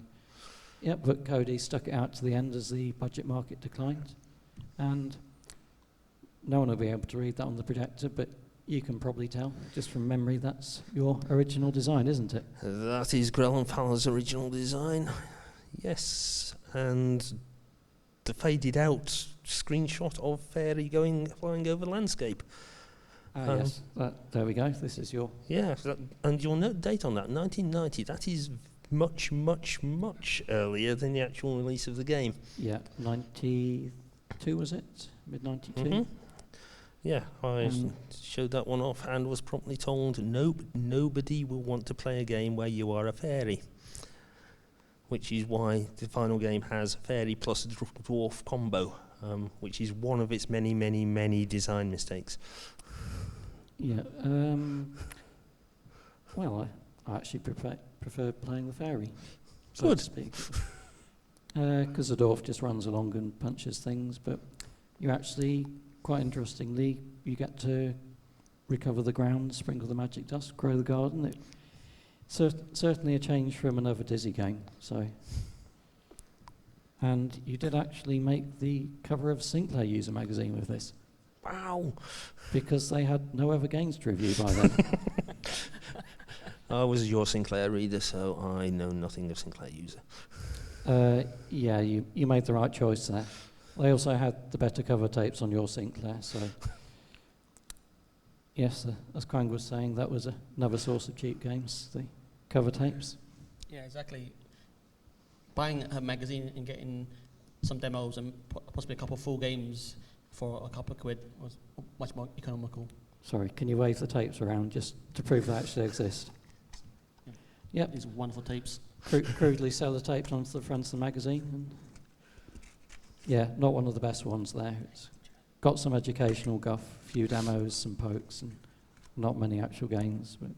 yeah, but Cody stuck it out to the end as the budget market declined. And no one will be able to read that on the projector, but you can probably tell, just from memory, that's your original design, isn't it? That is Grell & Fowler's original design, yes, and the faded out screenshot of Fairy flying over landscape. Yes, there we go, this is your... Yeah, and you'll note date on that, 1990, that is much, much, much earlier than the actual release of the game. Yeah, 92 was it? Mid-92? Mm-hmm. Yeah, I showed that one off and was promptly told, nope, nobody will want to play a game where you are a fairy. Which is why the final game has fairy plus dwarf combo, which is one of its many, many, many design mistakes. Yeah, well, I actually prefer playing the fairy, so to speak. Because the dwarf just runs along and punches things, but you actually, quite interestingly, you get to recover the ground, sprinkle the magic dust, grow the garden. Certainly a change from another Dizzy game. So, and you did actually make the cover of Sinclair User magazine with this. Wow! Because they had no other games to review by then. I was your Sinclair reader, so I know nothing of Sinclair User. Yeah, you made the right choice there. They also had the better cover tapes on your Sinclair, so... Yes, as Quang was saying, that was another source of cheap games, the cover tapes. Yeah, exactly. Buying a magazine and getting some demos and possibly a couple of full games for a couple of quid was much more economical. Sorry, can you wave the tapes around just to prove they actually exist? Yeah. Yep. These wonderful tapes. Crudely sellotaped onto the front of the magazine. And yeah, not one of the best ones there. It's got some educational guff, a few demos, some pokes, and not many actual games. But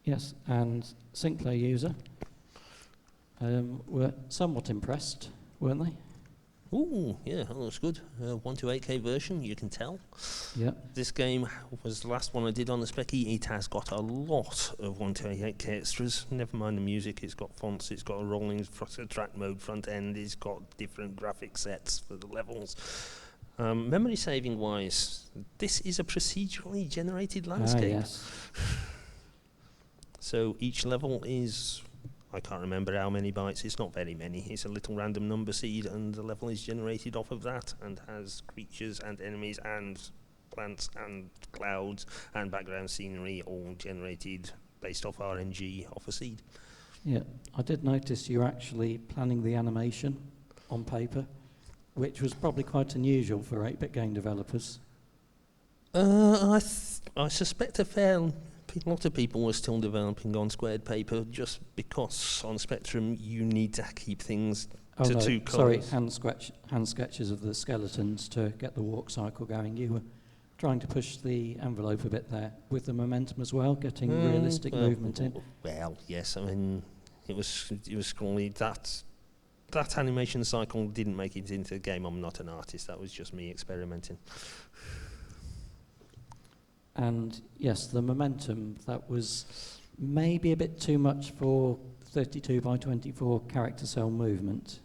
yes, and Sinclair User were somewhat impressed, weren't they? Ooh, yeah, that looks good. 128K version, you can tell. Yeah. This game was the last one I did on the Specky. It has got a lot of 128K extras. Never mind the music, it's got fonts, it's got a rolling track mode front end, it's got different graphic sets for the levels. Memory saving wise, this is a procedurally generated landscape. Yes. So each level is... I can't remember how many bytes, it's not very many. It's a little random number seed and the level is generated off of that and has creatures and enemies and plants and clouds and background scenery all generated based off RNG off a seed. Yeah, I did notice you're actually planning the animation on paper, which was probably quite unusual for 8-bit game developers. I suspect a lot of people were still developing on squared paper just because on Spectrum you need to keep things to two colours. Sorry, hand sketches of the skeletons to get the walk cycle going. You were trying to push the envelope a bit there with the momentum as well, getting realistic movement in. Well, yes, I mean it was scrawly. That animation cycle didn't make it into the game. I'm not an artist. That was just me experimenting. And yes, the momentum, that was maybe a bit too much for 32 by 24 character cell movement.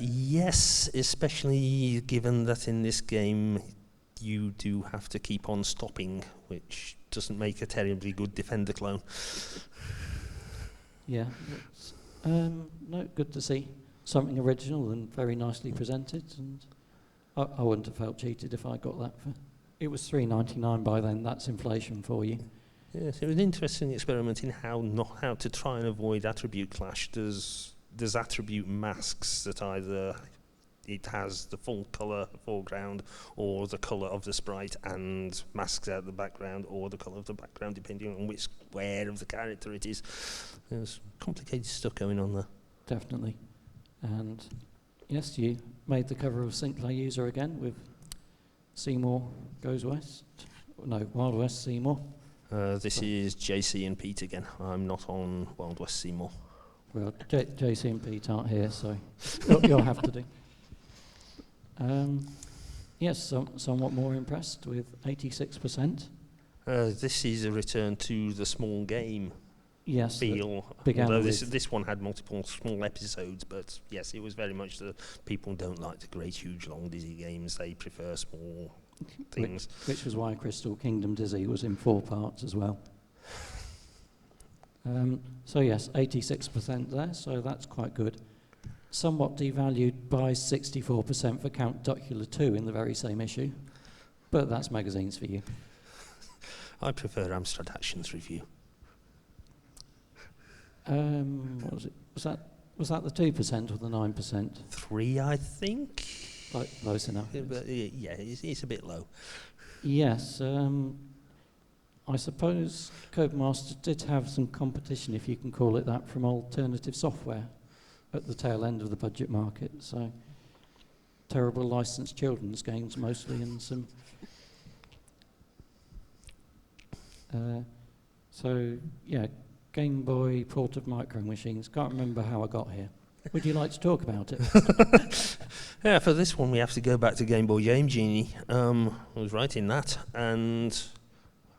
Yes, especially given that in this game you do have to keep on stopping, which doesn't make a terribly good Defender clone. Yeah, no, good to see something original and very nicely presented, and I wouldn't have felt cheated if I got that for... It was $3.99 by then. That's inflation for you. Yes, it was an interesting experiment in how to try and avoid attribute clash. There's attribute masks that either it has the full colour foreground or the colour of the sprite and masks out the background or the colour of the background depending on which square of the character it is. There's complicated stuff going on there. Definitely. And yes, you made the cover of Sinclair User again with Seymour Goes West. No, Wild West Seymour. This is JC and Pete again. I'm not on Wild West Seymour. Well, JC and Pete aren't here, so you'll have to do. Yes, somewhat more impressed with 86%. This is a return to the small game Yes, feel. began Although with this one had multiple small episodes, but yes, it was very much the people don't like the great, huge, long Dizzy games. They prefer small things. which was why Crystal Kingdom Dizzy was in 4 parts as well. So yes, 86% there, so that's quite good. Somewhat devalued by 64% for Count Duckula 2 in the very same issue, but that's magazines for you. I prefer Amstrad Actions Review. What was it? Was that the 2% or the 9%? 3, I think. Close enough. But yeah, it's a bit low. Yes, I suppose Codemasters did have some competition, if you can call it that, from alternative software at the tail end of the budget market. So terrible licensed children's games mostly, and some. So yeah, Game Boy port of Micro Machines. Can't remember how I got here. Would you like to talk about it? Yeah, for this one we have to go back to Game Boy Game Genie. I was writing that, and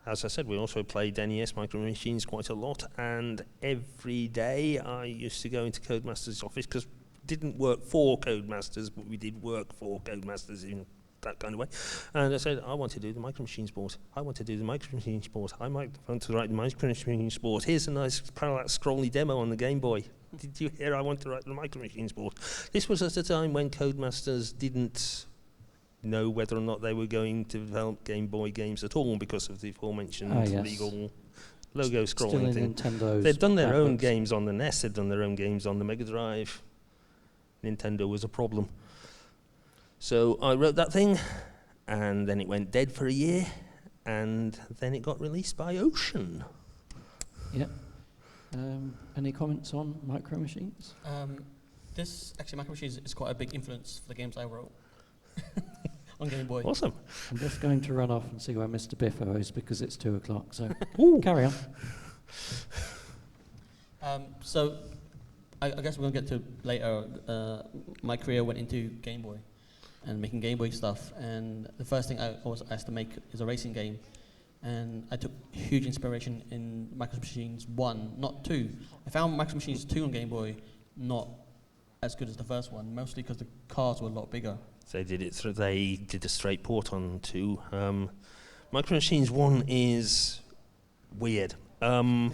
as I said, we also played NES Micro Machines quite a lot, and every day I used to go into Codemasters' office, because it didn't work for Codemasters, but we did work for Codemasters in that kind of way. And I said, I want to do the Micro Machines board. I want to do the Micro Machines board. I might want to write the Micro Machines board. Here's a nice parallax scrolly demo on the Game Boy. Did you hear I want to write the Micro Machines board? This was at a time when Codemasters didn't know whether or not they were going to develop Game Boy games at all because of the aforementioned yes. legal logo scrolling Still in thing. Nintendo's They'd done their own backwards. games on the NES, they'd done their own games on the Mega Drive. Nintendo was a problem. So I wrote that thing, and then it went dead for a year, and then it got released by Ocean. Yep. Any comments on Micro Machines? This actually Micro Machines is quite a big influence for the games I wrote on Game Boy. Awesome. I'm just going to run off and see where Mr. Biffo is because it's 2 o'clock, so carry on. So I guess we're going to get to later. My career went into Game Boy and making Game Boy stuff, and the first thing I was asked to make is a racing game, and I took huge inspiration in Micro Machines 1, not 2. I found Micro Machines 2 on Game Boy not as good as the first one, mostly because the cars were a lot bigger. So they did a straight port on 2. Micro Machines 1 is weird. On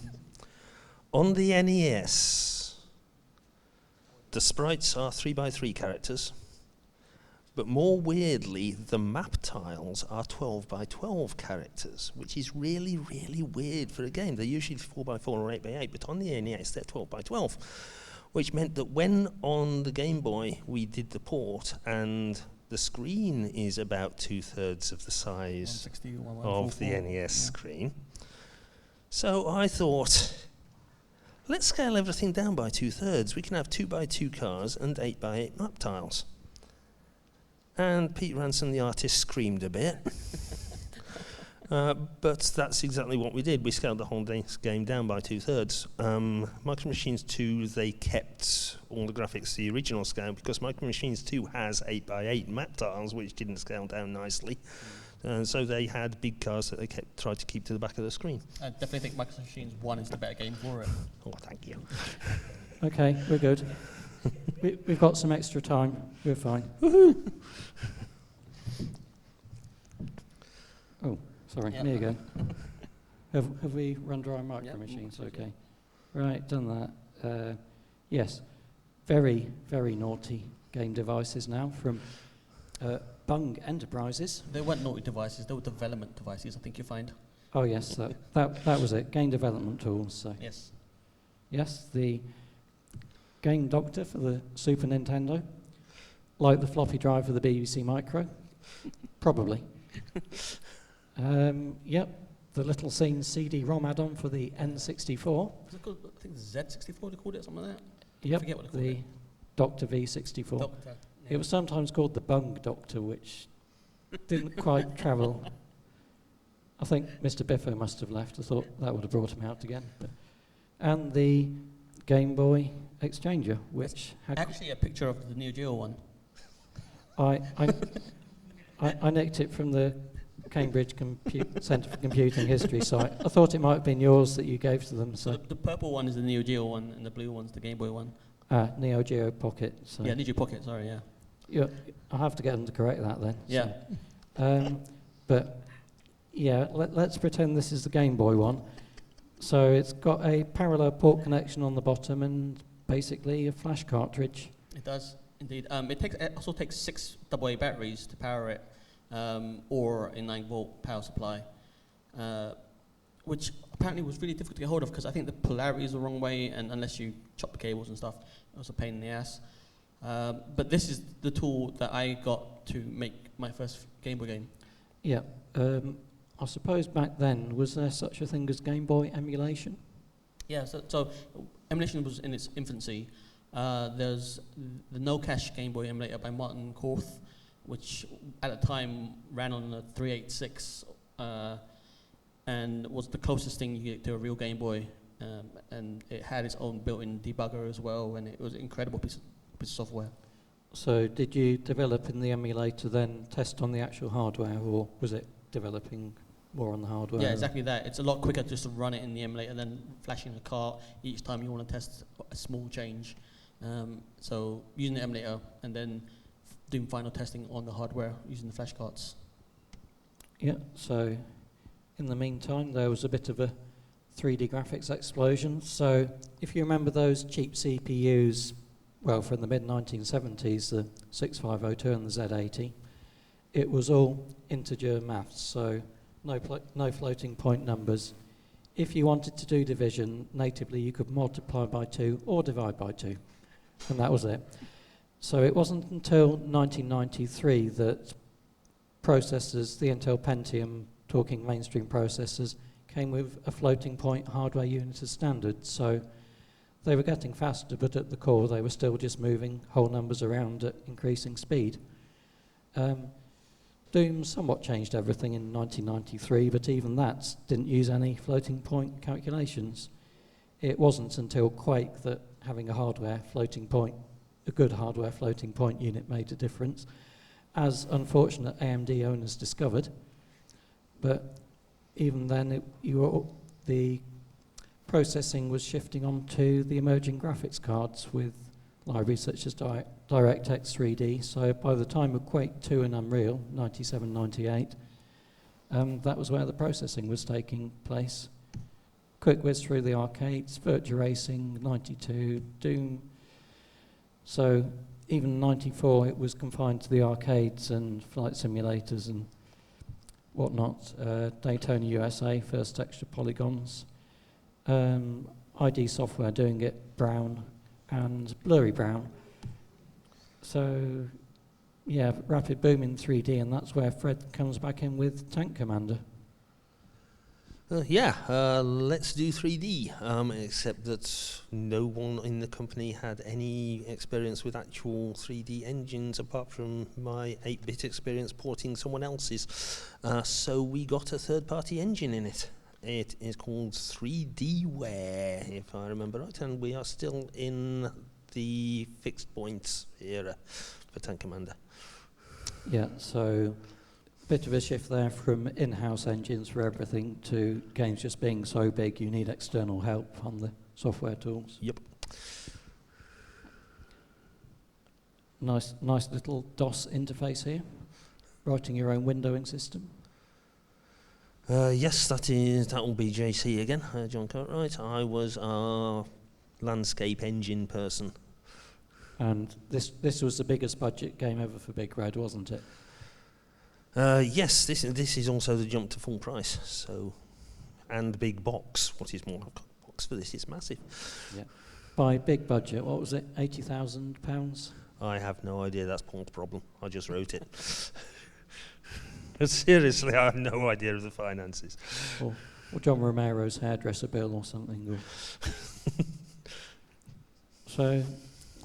the NES, the sprites are 3x3 characters, but more weirdly, the map tiles are 12x12 characters, which is really, really weird for a game. They're usually 4x4 or 8x8, but on the NES, they're 12x12. Which meant that when on the Game Boy we did the port and the screen is about 2/3 of the size of the NES screen. So I thought, let's scale everything down by 2/3. We can have 2x2 cars and 8x8 map tiles. And Pete Ransom, the artist, screamed a bit. But that's exactly what we did. We scaled the whole game down by 2/3. Micro Machines 2, they kept all the graphics the original scale because Micro Machines 2 has 8x8 map tiles, which didn't scale down nicely. So they had big cars that they tried to keep to the back of the screen. I definitely think Micro Machines 1 is the better game for it. Oh, thank you. Okay, we're good. We've got some extra time. We're fine. Woohoo! Oh, sorry, Yep. me again. Have we run dry Micro Machines? Okay. Right, done that. Yes, very, very naughty game devices now from Bung Enterprises. They weren't naughty devices, they were development devices, I think you find. Oh yes, that was it. Game development tools. So. Yes. Yes, the Game Doctor for the Super Nintendo, like the floppy drive for the BBC Micro, probably. Yep, the Little Scene CD-ROM add-on for the N64. Was it called, I think Z64 they called it, something like that? Yep, I forget what they called the it. Doctor V64. Doctor. Yeah. It was sometimes called the Bung Doctor, which didn't quite travel. I think Mr. Biffo must have left. I thought that would have brought him out again. And the Game Boy Exchanger, which had Actually a picture of the Neo Geo one. I nicked it from the Cambridge Centre for Computing History site. I thought it might have been yours that you gave to them. So the purple one is the Neo Geo one, and the blue one's the Game Boy one. Neo Geo Pocket. So Yeah, Neo Geo Pocket, sorry, yeah. I'll have to get them to correct that then. Yeah. So. But yeah, let's pretend this is the Game Boy one. So it's got a parallel port connection on the bottom and basically a flash cartridge. It does, indeed. It also takes 6 AA batteries to power it, or a 9-volt power supply, which apparently was really difficult to get hold of because I think the polarity is the wrong way, and unless you chop the cables and stuff, it was a pain in the ass. But this is the tool that I got to make my first Game Boy game. Yeah. I suppose back then, was there such a thing as Game Boy emulation? Yeah, so emulation was in its infancy. There's the no-cache Game Boy emulator by Martin Korth, which at the time ran on a 386 and was the closest thing you get to a real Game Boy. And it had its own built-in debugger as well, and it was an incredible piece of software. So did you develop in the emulator then test on the actual hardware, or was it developing more on the hardware? Yeah, exactly that. It's a lot quicker just to run it in the emulator than flashing a cart each time you want to test a small change. So using the emulator and then doing final testing on the hardware using the flash carts. Yeah, so in the meantime there was a bit of a 3D graphics explosion. So if you remember those cheap CPUs, well, from the mid-1970s, the 6502 and the Z80, it was all integer maths, so no floating point numbers. If you wanted to do division natively, you could multiply by 2 or divide by 2, and that was it. So it wasn't until 1993 that processors, the Intel Pentium, talking mainstream processors, came with a floating point hardware unit as standard. So they were getting faster, but at the core they were still just moving whole numbers around at increasing speed. Doom somewhat changed everything in 1993, but even that didn't use any floating point calculations. It wasn't until Quake that having a good hardware floating point unit made a difference, as unfortunate AMD owners discovered. But even then, the processing was shifting on to the emerging graphics cards with libraries such as DirectX 3D. So by the time of Quake 2 and Unreal, 97, 98, that was where the processing was taking place. Quick whiz through the arcades, Virtua Racing, 92, Doom. So even 94, it was confined to the arcades and flight simulators and whatnot. Daytona USA, first texture polygons. ID Software doing it brown and blurry brown. So yeah, rapid boom in 3D, and that's where Fred comes back in with Tank Commander. Let's do 3D, except that no one in the company had any experience with actual 3D engines apart from my 8-bit experience porting someone else's. So we got a third-party engine in it. It is called 3Dware, if I remember right, and we are still in the fixed points era for Tank Commander. Yeah, so bit of a shift there from in-house engines for everything to games just being so big you need external help on the software tools. Yep. Nice little DOS interface here. Writing your own windowing system. Yes, that will be JC again, John Cartwright. I was a landscape engine person. And this was the biggest budget game ever for Big Red, wasn't it? Yes, this is also the jump to full price. So, and big box. What is more like a box for this? It's massive. Yeah. By big budget, what was it? £80,000? I have no idea. That's Paul's problem. I just wrote it. Seriously, I have no idea of the finances. Or John Romero's hairdresser bill or something. Or so,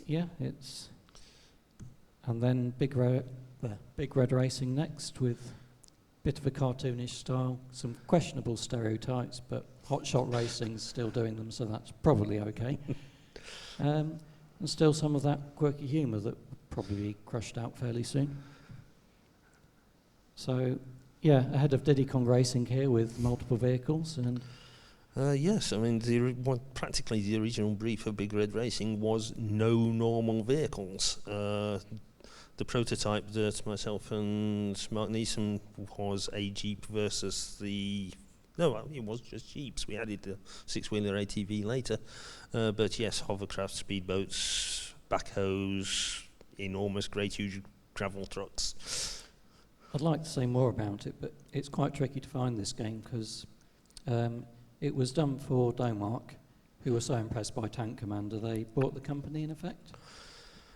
yeah, it's... And then Big Red Racing next with a bit of a cartoonish style, some questionable stereotypes, but Hotshot Racing's still doing them, so that's probably okay. And still some of that quirky humour that will probably be crushed out fairly soon. So Yeah, ahead of Diddy Kong Racing here with multiple vehicles. And yes, I mean, practically the original brief of Big Red Racing was no normal vehicles. The prototype that myself and Mark Neeson was a Jeep versus it was just Jeeps. We added the six-wheeler ATV later. But yes, hovercraft, speedboats, backhoes, enormous, great, huge gravel trucks. I'd like to say more about it, but it's quite tricky to find this game because it was done for Domark, who were so impressed by Tank Commander, they bought the company in effect.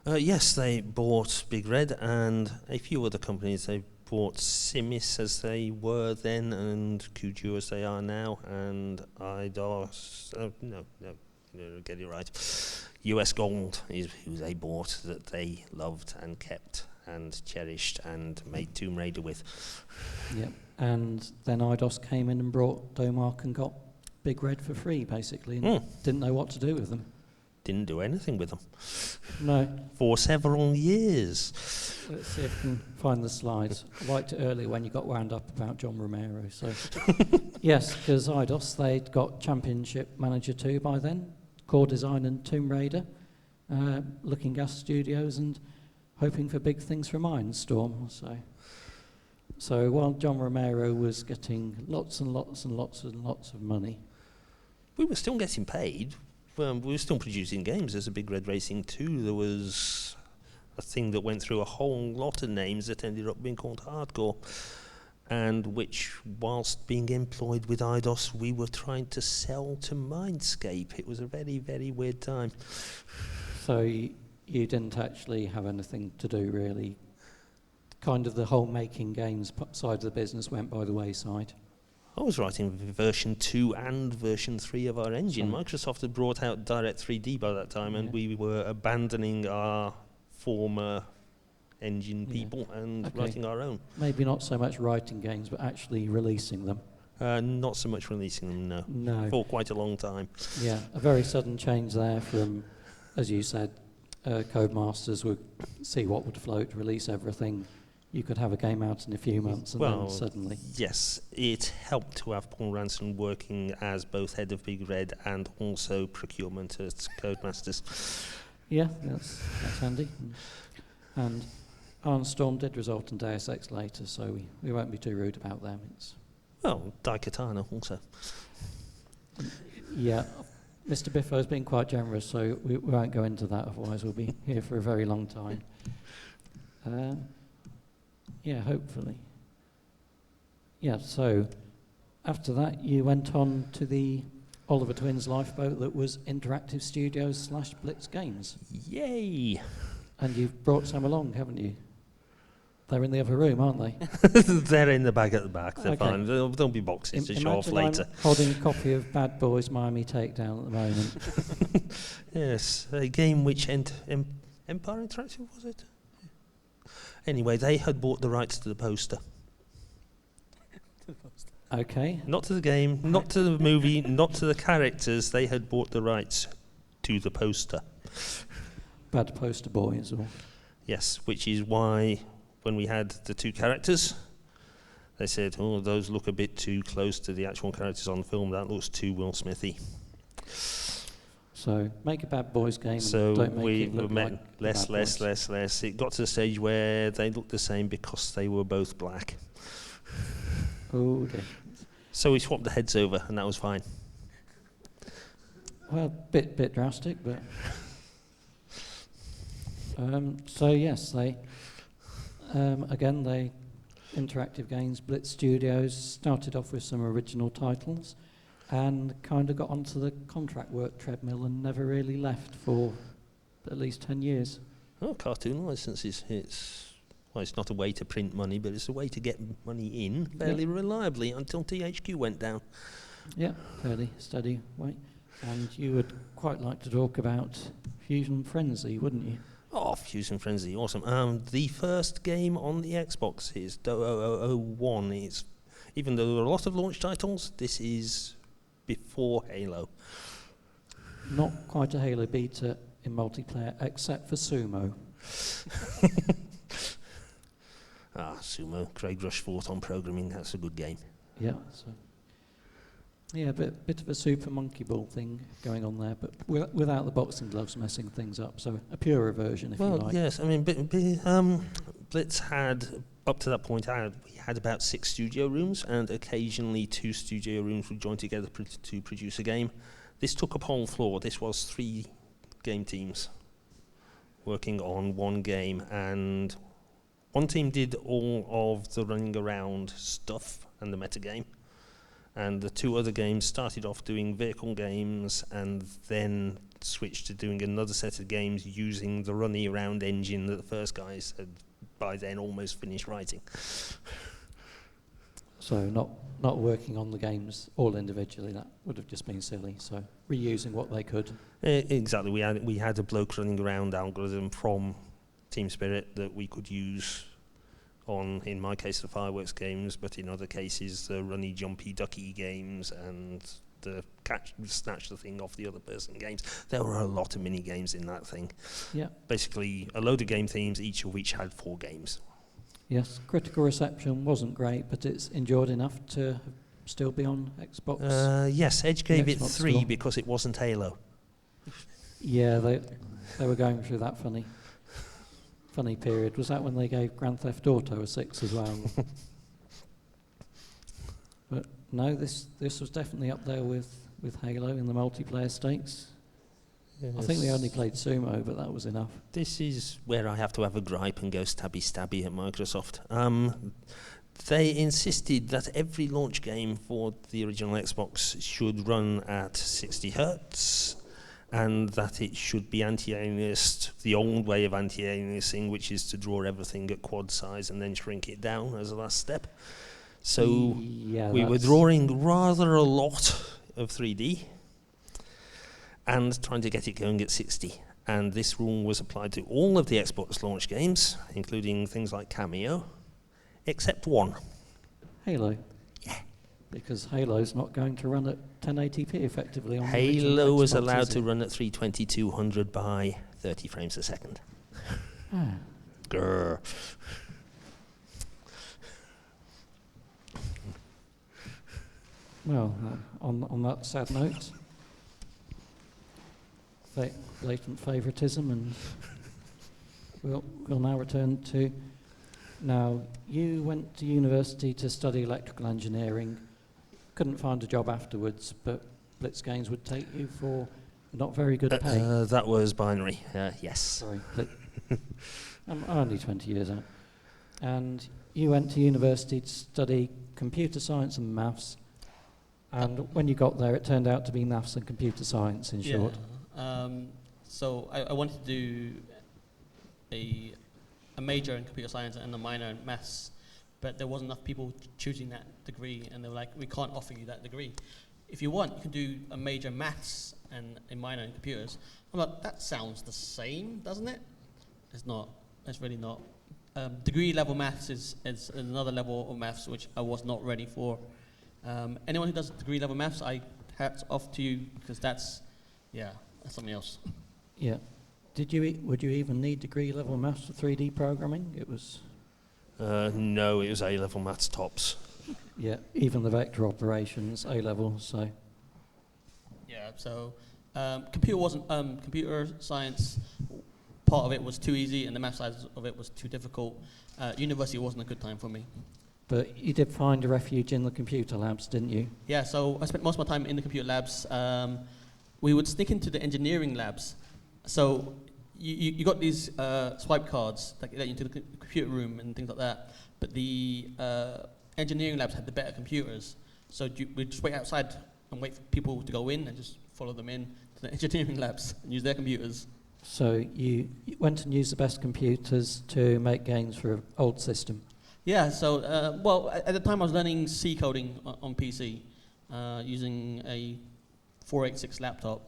Yes, they bought Big Red and a few other companies. They bought Simis as they were then, and Kuju as they are now, and IDOS. Get it right. US Gold is who they bought, that they loved and kept and cherished and made Tomb Raider with. Yep. And then IDOS came in and brought Domark and got Big Red for free, basically, and didn't know what to do with them. Didn't do anything with them. No. For several years. Let's see if I can find the slides. I liked it earlier when you got wound up about John Romero. So, yes, because IDOS, they'd got Championship Manager 2 by then, Core Design and Tomb Raider, Looking Gas Studios, and hoping for big things from Ironstorm. So while John Romero was getting lots and lots and lots and lots of money, we were still getting paid. We were still producing games. There's a Big Red Racing 2. There was a thing that went through a whole lot of names that ended up being called Hardcore, and which, whilst being employed with IDOS, we were trying to sell to Mindscape. It was a very, very weird time. So you didn't actually have anything to do, really. Kind of the whole making games side of the business went by the wayside. I was writing version 2 and version 3 of our engine. Microsoft had brought out Direct 3D by that time, and we were abandoning our former engine people and writing our own. Maybe not so much writing games, but actually releasing them. Not so much releasing them, no. For quite a long time. Yeah, a very sudden change there from, as you said, Codemasters would see what would float, release everything. You could have a game out in a few months, and then suddenly... Yes, it helped to have Paul Ranson working as both head of Big Red and also procurement at Codemasters. Yeah, that's handy. And Ironstorm did result in Deus Ex later, so we won't be too rude about them. Daikatana also. Yeah, Mr. Biffo's been quite generous, so we won't go into that, otherwise we'll be here for a very long time. Yeah, hopefully. Yeah, so after that you went on to the Oliver Twins lifeboat that was Interactive Studios / Blitz Games. Yay! And you've brought some along, haven't you? They're in the other room, aren't they? They're in the bag at the back, they're fine. There'll be boxes to show off later. I'm holding a copy of Bad Boys Miami Takedown at the moment. Yes, a game which Empire Interactive, was it? Anyway, they had bought the rights to the poster. Okay. Not to the game, not to the movie, not to the characters. They had bought the rights to the poster. Bad Poster Boys, or? Yes, which is why when we had the two characters, they said, "Oh, those look a bit too close to the actual characters on the film. That looks too Will Smithy." So make a Bad Boys game. So and don't make we it look like less. It got to the stage where they looked the same because they were both black. Oh dear. So we swapped the heads over, and that was fine. Well, bit drastic, but so yes, they Interactive Games, Blitz Studios started off with some original titles, and kind of got onto the contract work treadmill and never really left for at least 10 years. Oh, cartoon licenses. It's not a way to print money, but it's a way to get money in fairly reliably until THQ went down. Yeah, fairly steady way. And you would quite like to talk about Fusion Frenzy, wouldn't you? Oh, Fusion Frenzy, awesome. The first game on the Xbox is 0001. It's, even though there are a lot of launch titles, this is before Halo. Not quite a Halo beta in multiplayer, except for Sumo. Sumo, Craig Rushforth on programming, that's a good game. Yeah. So. Yeah, bit of a Super Monkey Ball thing going on there, but without the boxing gloves messing things up. So a purer version, if you like. Well, yes. I mean, Blitz had up to that point. We had about 6 studio rooms, and occasionally 2 studio rooms would join together to produce a game. This took up whole floor. This was 3 game teams working on one game, and one team did all of the running around stuff and the metagame. And the 2 other games started off doing vehicle games and then switched to doing another set of games using the running around engine that the first guys had by then almost finished writing. So not working on the games all individually, that would have just been silly. So reusing what they could. Exactly. We had a bloke running around algorithm from Team Spirit that we could use on, in my case, the fireworks games, but in other cases, the runny, jumpy, ducky games and the snatch the thing off the other person games. There were a lot of mini games in that thing. Yeah. Basically, a load of game themes, each of which had 4 games. Yes, critical reception wasn't great, but it's endured enough to still be on Xbox. Yes, Edge gave it Xbox 3 store. because it wasn't Halo. Yeah, they were going through that funny period. Was that when they gave Grand Theft Auto a 6 as well? But no, this was definitely up there with Halo in the multiplayer stakes. Yes. I think they only played Sumo, but that was enough. This is where I have to have a gripe and go stabby at Microsoft. They insisted that every launch game for the original Xbox should run at 60 hertz, and that it should be anti-aliased, the old way of anti-aliasing, which is to draw everything at quad size and then shrink it down as a last step. So we were drawing rather a lot of 3D and trying to get it going at 60. And this rule was applied to all of the Xbox launch games, including things like Cameo, except one. Halo? Yeah. Because Halo's not going to run at 1080p effectively on Halo was allowed to run at 320/200 by 30 frames a second. Grrr. Well, on that sad note, blatant favouritism, and we'll now return to. Now, you went to university to study electrical engineering. Couldn't find a job afterwards, but Blitz Games would take you for not very good pay. That was binary, yes. Sorry, I'm only 20 years out. And you went to university to study computer science and maths, and when you got there, it turned out to be maths and computer science, in short. So I wanted to do a major in computer science and a minor in maths, but there wasn't enough people choosing that degree, and they were like, we can't offer you that degree. If you want, you can do a major in maths and a minor in computers. I'm like, that sounds the same, doesn't it? It's not. It's really not. Degree level maths is another level of maths which I was not ready for. Anyone who does degree level maths, I hats off to you, because that's something else. Yeah. Would you even need degree level maths for 3D programming? It was. No, it was A-level maths tops. Yeah, even the vector operations A-level. So. Yeah. So, computer science. Part of it was too easy, and the math side of it was too difficult. University wasn't a good time for me. But you did find a refuge in the computer labs, didn't you? Yeah, so I spent most of my time in the computer labs. We would sneak into the engineering labs. So you got these swipe cards that get you into the computer room and things like that. But the engineering labs had the better computers. So we'd just wait outside and wait for people to go in and just follow them in to the engineering labs and use their computers. So you went and used the best computers to make games for an old system? Yeah, so, at the time I was learning C coding on PC using a 486 laptop.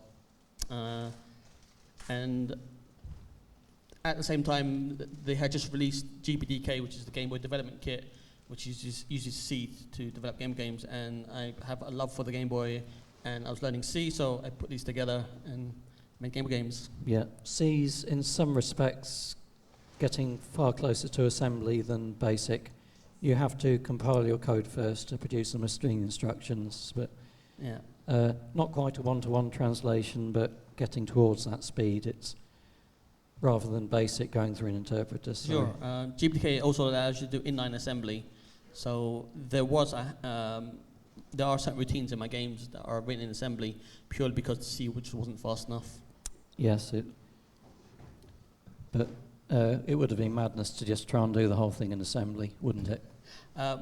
And at the same time, they had just released GBDK, which is the Game Boy Development Kit, which uses C to develop games. And I have a love for the Game Boy, and I was learning C, so I put these together and made games. Yeah, C's in some respects getting far closer to assembly than BASIC. You have to compile your code first to produce them as string instructions, but not quite a one-to-one translation, but getting towards that speed. It's rather than BASIC going through an interpreter. Sure. GPK also allows you to do inline assembly. So there are certain routines in my games that are written in assembly purely because the C which wasn't fast enough. Yes, but it would have been madness to just try and do the whole thing in assembly, wouldn't it?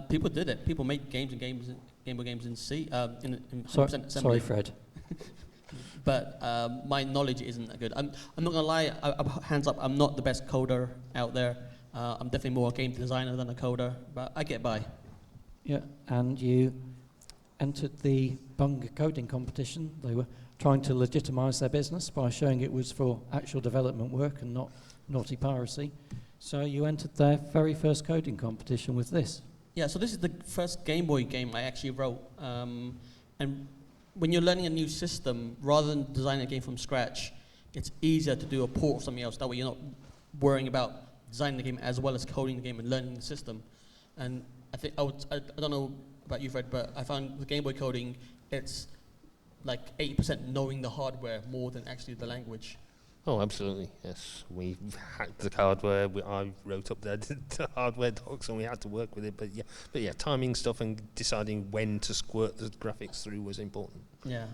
People did it. People made Game Boy games in C, in 100% assembly. Sorry, Fred. But my knowledge isn't that good. I'm not gonna lie. Hands up, I'm not the best coder out there. I'm definitely more a game designer than a coder, but I get by. Yeah, and you entered the Bung coding competition. They were trying to legitimise their business by showing it was for actual development work and not naughty piracy. So you entered their very first coding competition with this. Yeah, so this is the first Game Boy game I actually wrote. And when you're learning a new system, rather than designing a game from scratch, it's easier to do a port of something else. That way you're not worrying about designing the game as well as coding the game and learning the system. And I think I don't know about you, Fred, but I found with Game Boy coding, it's like 80% knowing the hardware more than actually the language. Oh, absolutely, yes. We hacked the hardware. I wrote up the hardware docs and we had to work with it. But yeah, timing stuff and deciding when to squirt the graphics through was important. Yeah.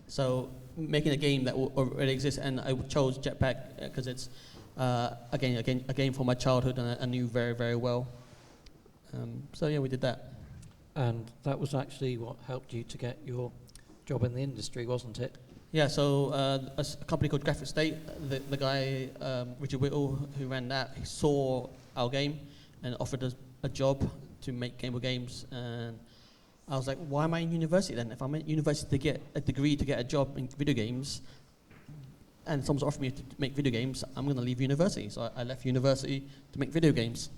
So making a game that already exists, and I chose Jetpack because it's again a game from my childhood and I knew very, very well. So yeah, we did that. And that was actually what helped you to get your job in the industry, wasn't it? Yeah, so a company called Graphic State, the guy, Richard Whittle, who ran that, he saw our game and offered us a job to make Game Boy games. And I was like, why am I in university then? If I'm at university to get a degree to get a job in video games, and someone's offered me to make video games, I'm going to leave university. So I left university to make video games.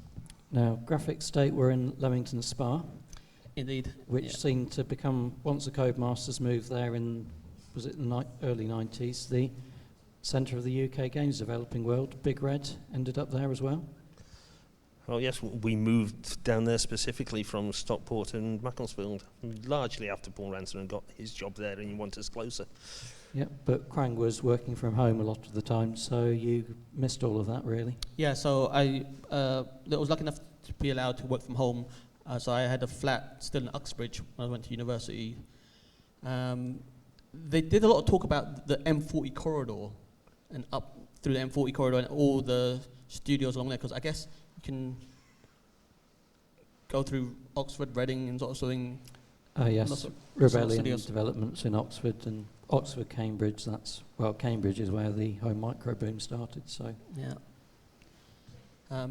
Now, Graphic State were in Leamington Spa. Indeed. Which seemed to become, once the Codemasters moved there in, was it the early 90s, the centre of the UK games developing world. Big Red ended up there as well. Oh yes, we moved down there specifically from Stockport and Macclesfield, largely after Paul Ransom got his job there and he wanted us closer. Yeah, but Quang was working from home a lot of the time, so you missed all of that really. Yeah, so I was lucky enough to be allowed to work from home. So I had a flat still in Uxbridge when I went to university. They did a lot of talk about the M40 corridor and up through the M40 corridor and all the studios along there, because I guess you can go through Oxford, Reading and sort of something. Yes, Rebellion developments in Oxford and Oxford, Cambridge. Cambridge is where the home micro boom started. So yeah.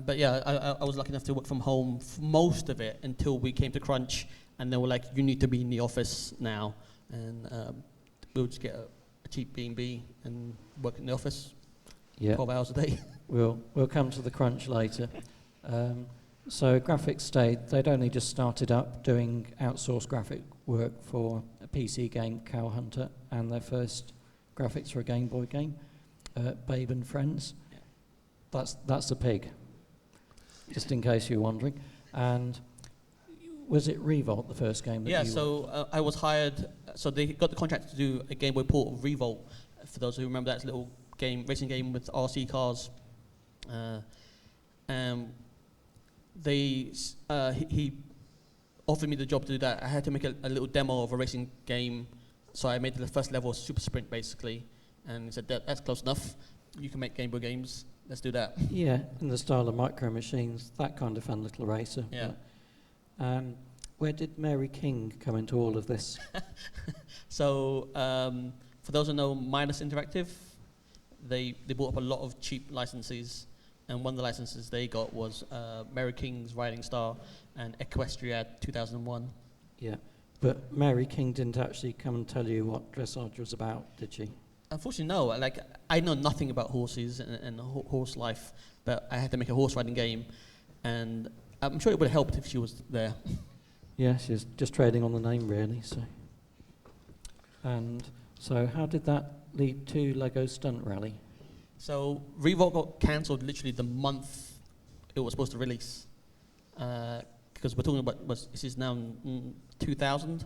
But yeah, I was lucky enough to work from home for most of it until we came to crunch, and they were like, "You need to be in the office now," and we'll just get a cheap B&B and work in the office 12 hours a day. We'll come to the crunch later. So Graphic State, they'd only just started up doing outsourced graphic work for a PC game, Cow Hunter, and their first graphics for a Game Boy game, Babe and Friends. That's a pig, just in case you're wondering. And was it Revolt, the first game that so I was hired, so they got the contract to do a Game Boy port of Revolt. For those who remember, that's a little game, racing game with RC cars. He offered me the job to do that. I had to make a little demo of a racing game, so I made the first level Super Sprint basically, and he said that's close enough. You can make Game Boy games. Let's do that. Yeah, in the style of Micro Machines, that kind of fun little racer. Yeah. Where did Mary King come into all of this? So, for those who know Midas Interactive, they bought up a lot of cheap licenses, and one of the licenses they got was Mary King's Riding Star and Equestria 2001. Yeah, but Mary King didn't actually come and tell you what dressage was about, did she? Unfortunately, no. Like, I know nothing about horses and horse life, but I had to make a horse riding game, and I'm sure it would have helped if she was there. Yeah, she's just trading on the name, really. So how did that lead to Lego Stunt Rally? So Revolt got cancelled literally the month it was supposed to release. Because we're talking about, this is now 2000.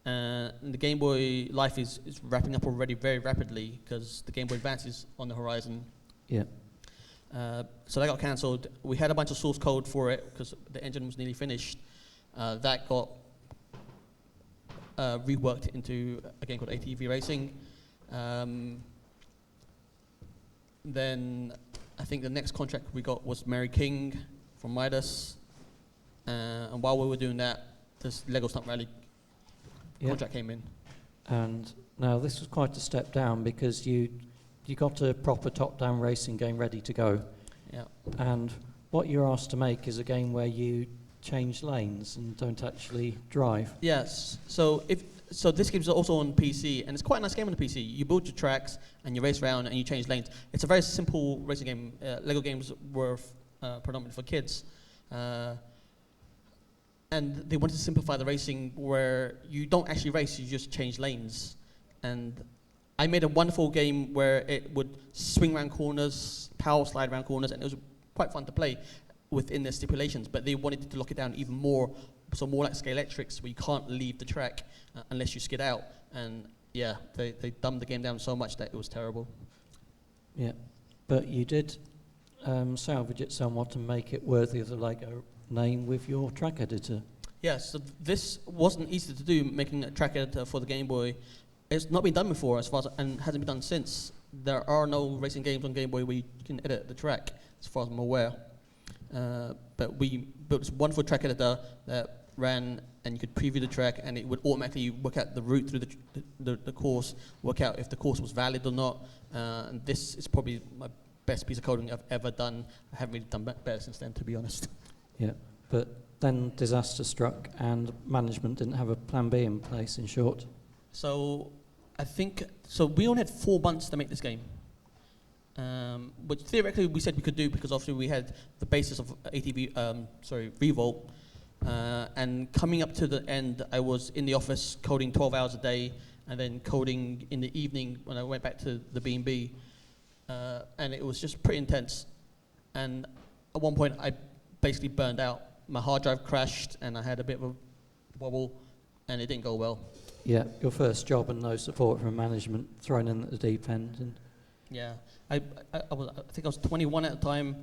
And the Game Boy life is wrapping up already very rapidly because the Game Boy Advance is on the horizon. Yeah. So that got cancelled. We had a bunch of source code for it because the engine was nearly finished. That got reworked into a game called ATV Racing. Then I think the next contract we got was Mary King from Midas. And while we were doing that, this Lego Stunt Rally contract came in. And now this was quite a step down because you got a proper top-down racing game ready to go. Yeah. And what you're asked to make is a game where you change lanes and don't actually drive. Yes. So this game is also on PC, and it's quite a nice game on the PC. You build your tracks and you race around and you change lanes. It's a very simple racing game. Lego games were predominantly for kids. And they wanted to simplify the racing where you don't actually race, you just change lanes. And I made a wonderful game where it would swing around corners, power slide around corners, and it was quite fun to play within their stipulations, but they wanted to lock it down even more, so more like Scalextrics, where you can't leave the track unless you skid out. And yeah, they dumbed the game down so much that it was terrible. Yeah, but you did salvage it somewhat and make it worthy of the Lego name with your track editor. Yes, so this wasn't easy to do, making a track editor for the Game Boy. It's not been done before, and hasn't been done since. There are no racing games on Game Boy where you can edit the track, as far as I'm aware. But we built this wonderful track editor that ran, and you could preview the track, and it would automatically work out the route through the course, work out if the course was valid or not. And this is probably my best piece of coding I've ever done. I haven't really done better since then, to be honest. Yeah, but then disaster struck and management didn't have a plan B in place, in short. So we only had 4 months to make this game, which theoretically we said we could do because obviously we had the basis of Revolt. And coming up to the end, I was in the office coding 12 hours a day, and then coding in the evening when I went back to the B&B. And it was just pretty intense. And at one point, I basically burned out. My hard drive crashed, and I had a bit of a wobble, and it didn't go well. Yeah, your first job and no support from management, thrown in at the deep end. And yeah, I think I was 21 at the time,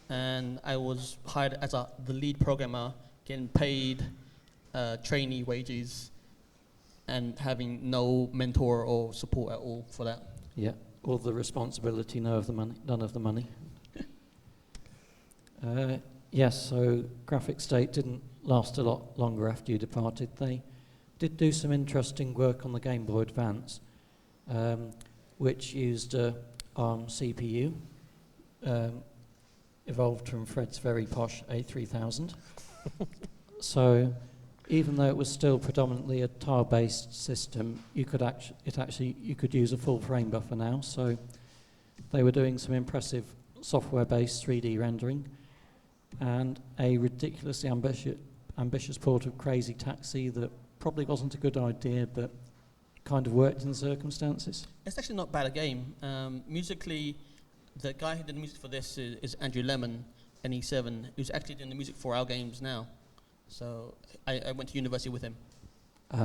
and I was hired as the lead programmer, getting paid trainee wages, and having no mentor or support at all for that. Yeah, all the responsibility, none of the money. Yes, so Graphic State didn't last a lot longer after you departed. They did do some interesting work on the Game Boy Advance, which used ARM CPU, evolved from Fred's very posh A3000. So even though it was still predominantly a tile-based system, you could use a full frame buffer now. So they were doing some impressive software-based 3D rendering, and a ridiculously ambitious port of Crazy Taxi that probably wasn't a good idea, but kind of worked in the circumstances. It's actually not bad a game. Musically, the guy who did the music for this is Andrew Lemon, NE7, who's actually doing the music for our games now. So I went to university with him.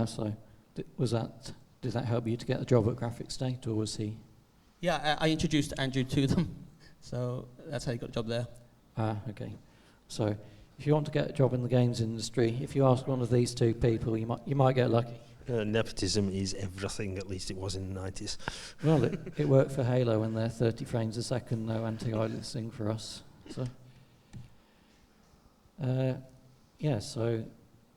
So did that help you to get a job at Graphic State, or was he? Yeah, I introduced Andrew to them, so that's how he got a job there. Okay. So if you want to get a job in the games industry, if you ask one of these two people, you might get lucky. Nepotism is everything, at least it was in the 90s. Well, it worked for Halo when they're 30 frames a second, no anti-aliasing for us. So, so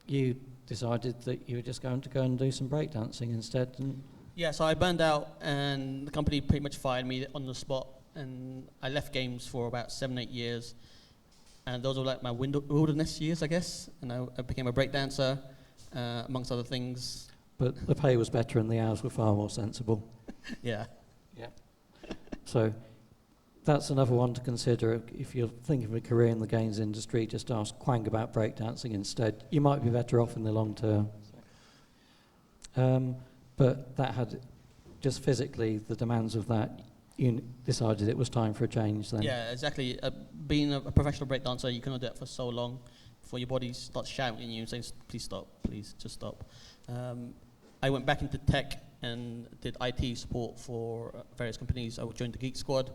you decided that you were just going to go and do some breakdancing instead. Yeah, so I burned out, and the company pretty much fired me on the spot, and I left games for about 7-8 years. And those were like my wilderness years, I guess. And I became a breakdancer, amongst other things. But the pay was better and the hours were far more sensible. Yeah. So that's another one to consider. If you're thinking of a career in the games industry, just ask Quang about breakdancing instead. You might be better off in the long term. But that had, just physically, the demands of that, you decided it was time for a change then? Yeah, exactly. Being a professional breakdancer, you cannot do it for so long before your body starts shouting at you and saying, please stop, please, just stop. I went back into tech and did IT support for various companies. I joined the Geek Squad,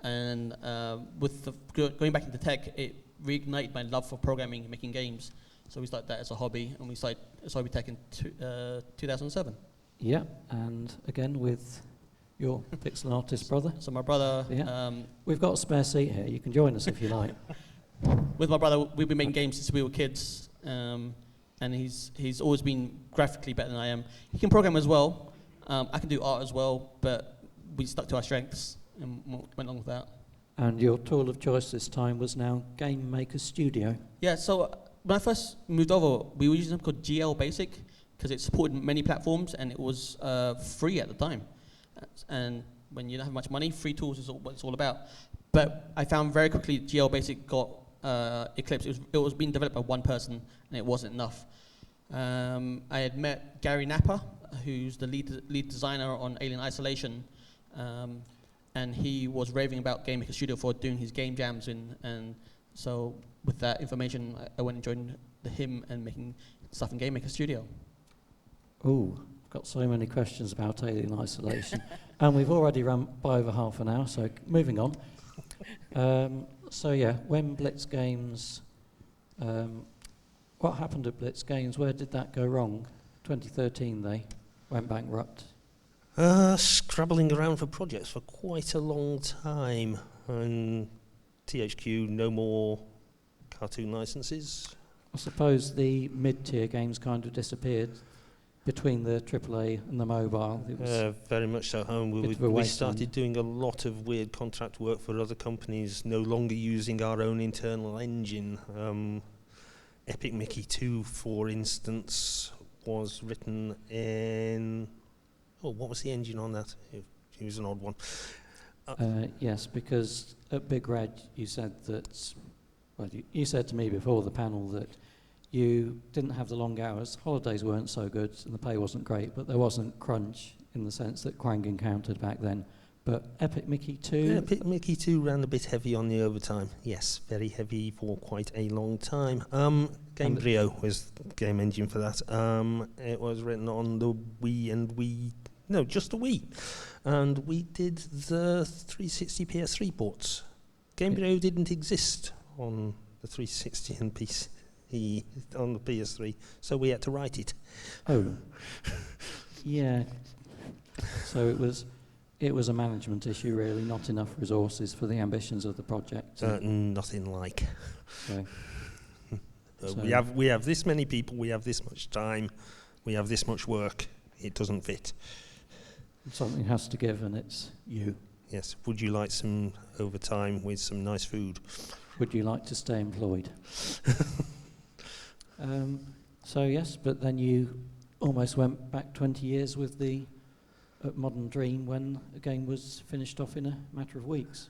and going back into tech, it reignited my love for programming and making games. So we started that as a hobby, and we started Hobby Tech in 2007. Yeah, and again with your pixel artist brother. So my brother... Yeah. We've got a spare seat here. You can join us if you like. With my brother, we've been making games since we were kids, and he's always been graphically better than I am. He can program as well. I can do art as well, but we stuck to our strengths and went along with that. And your tool of choice this time was now Game Maker Studio. Yeah, so when I first moved over, we were using something called GL Basic because it supported many platforms and it was free at the time. And when you don't have much money, free tools is what it's all about. But I found very quickly GL Basic got eclipsed. It was being developed by one person and it wasn't enough. I had met Gary Napper, who's the lead designer on Alien Isolation, and he was raving about Game Maker Studio for doing his game jams and so with that information I went and joined him and making stuff in Game Maker Studio. Ooh, I've got so many questions about Alien Isolation and we've already run by over half an hour, so moving on. So yeah, when Blitz Games, what happened at Blitz Games? Where did that go wrong? 2013 they went bankrupt. Scrabbling around for projects for quite a long time, and THQ no more cartoon licenses. I suppose the mid-tier games kind of disappeared between the AAA and the mobile. It was very much so. We started doing a lot of weird contract work for other companies, no longer using our own internal engine. Epic Mickey 2, for instance, was written in... Oh, what was the engine on that? It was an odd one. Yes, because at Big Red you said that... Well, you said to me before the panel that you didn't have the long hours, holidays weren't so good, and the pay wasn't great, but there wasn't crunch in the sense that Quang encountered back then. But Epic Mickey 2... Yeah, Epic Mickey 2 ran a bit heavy on the overtime. Yes, very heavy for quite a long time. Gamebryo was the game engine for that. It was written on the Wii and just the Wii. And we did the 360 PS3 ports. Gamebryo didn't exist on the 360 and PC on the PS3, so we had to write it. Oh, yeah. So it was a management issue, really, not enough resources for the ambitions of the project. Nothing like. Okay. We have this many people, we have this much time, we have this much work. It doesn't fit. Something has to give, and it's you. Yes. Would you like some overtime with some nice food? Would you like to stay employed? So yes, but then you almost went back 20 years with the Modern Dream when a game was finished off in a matter of weeks.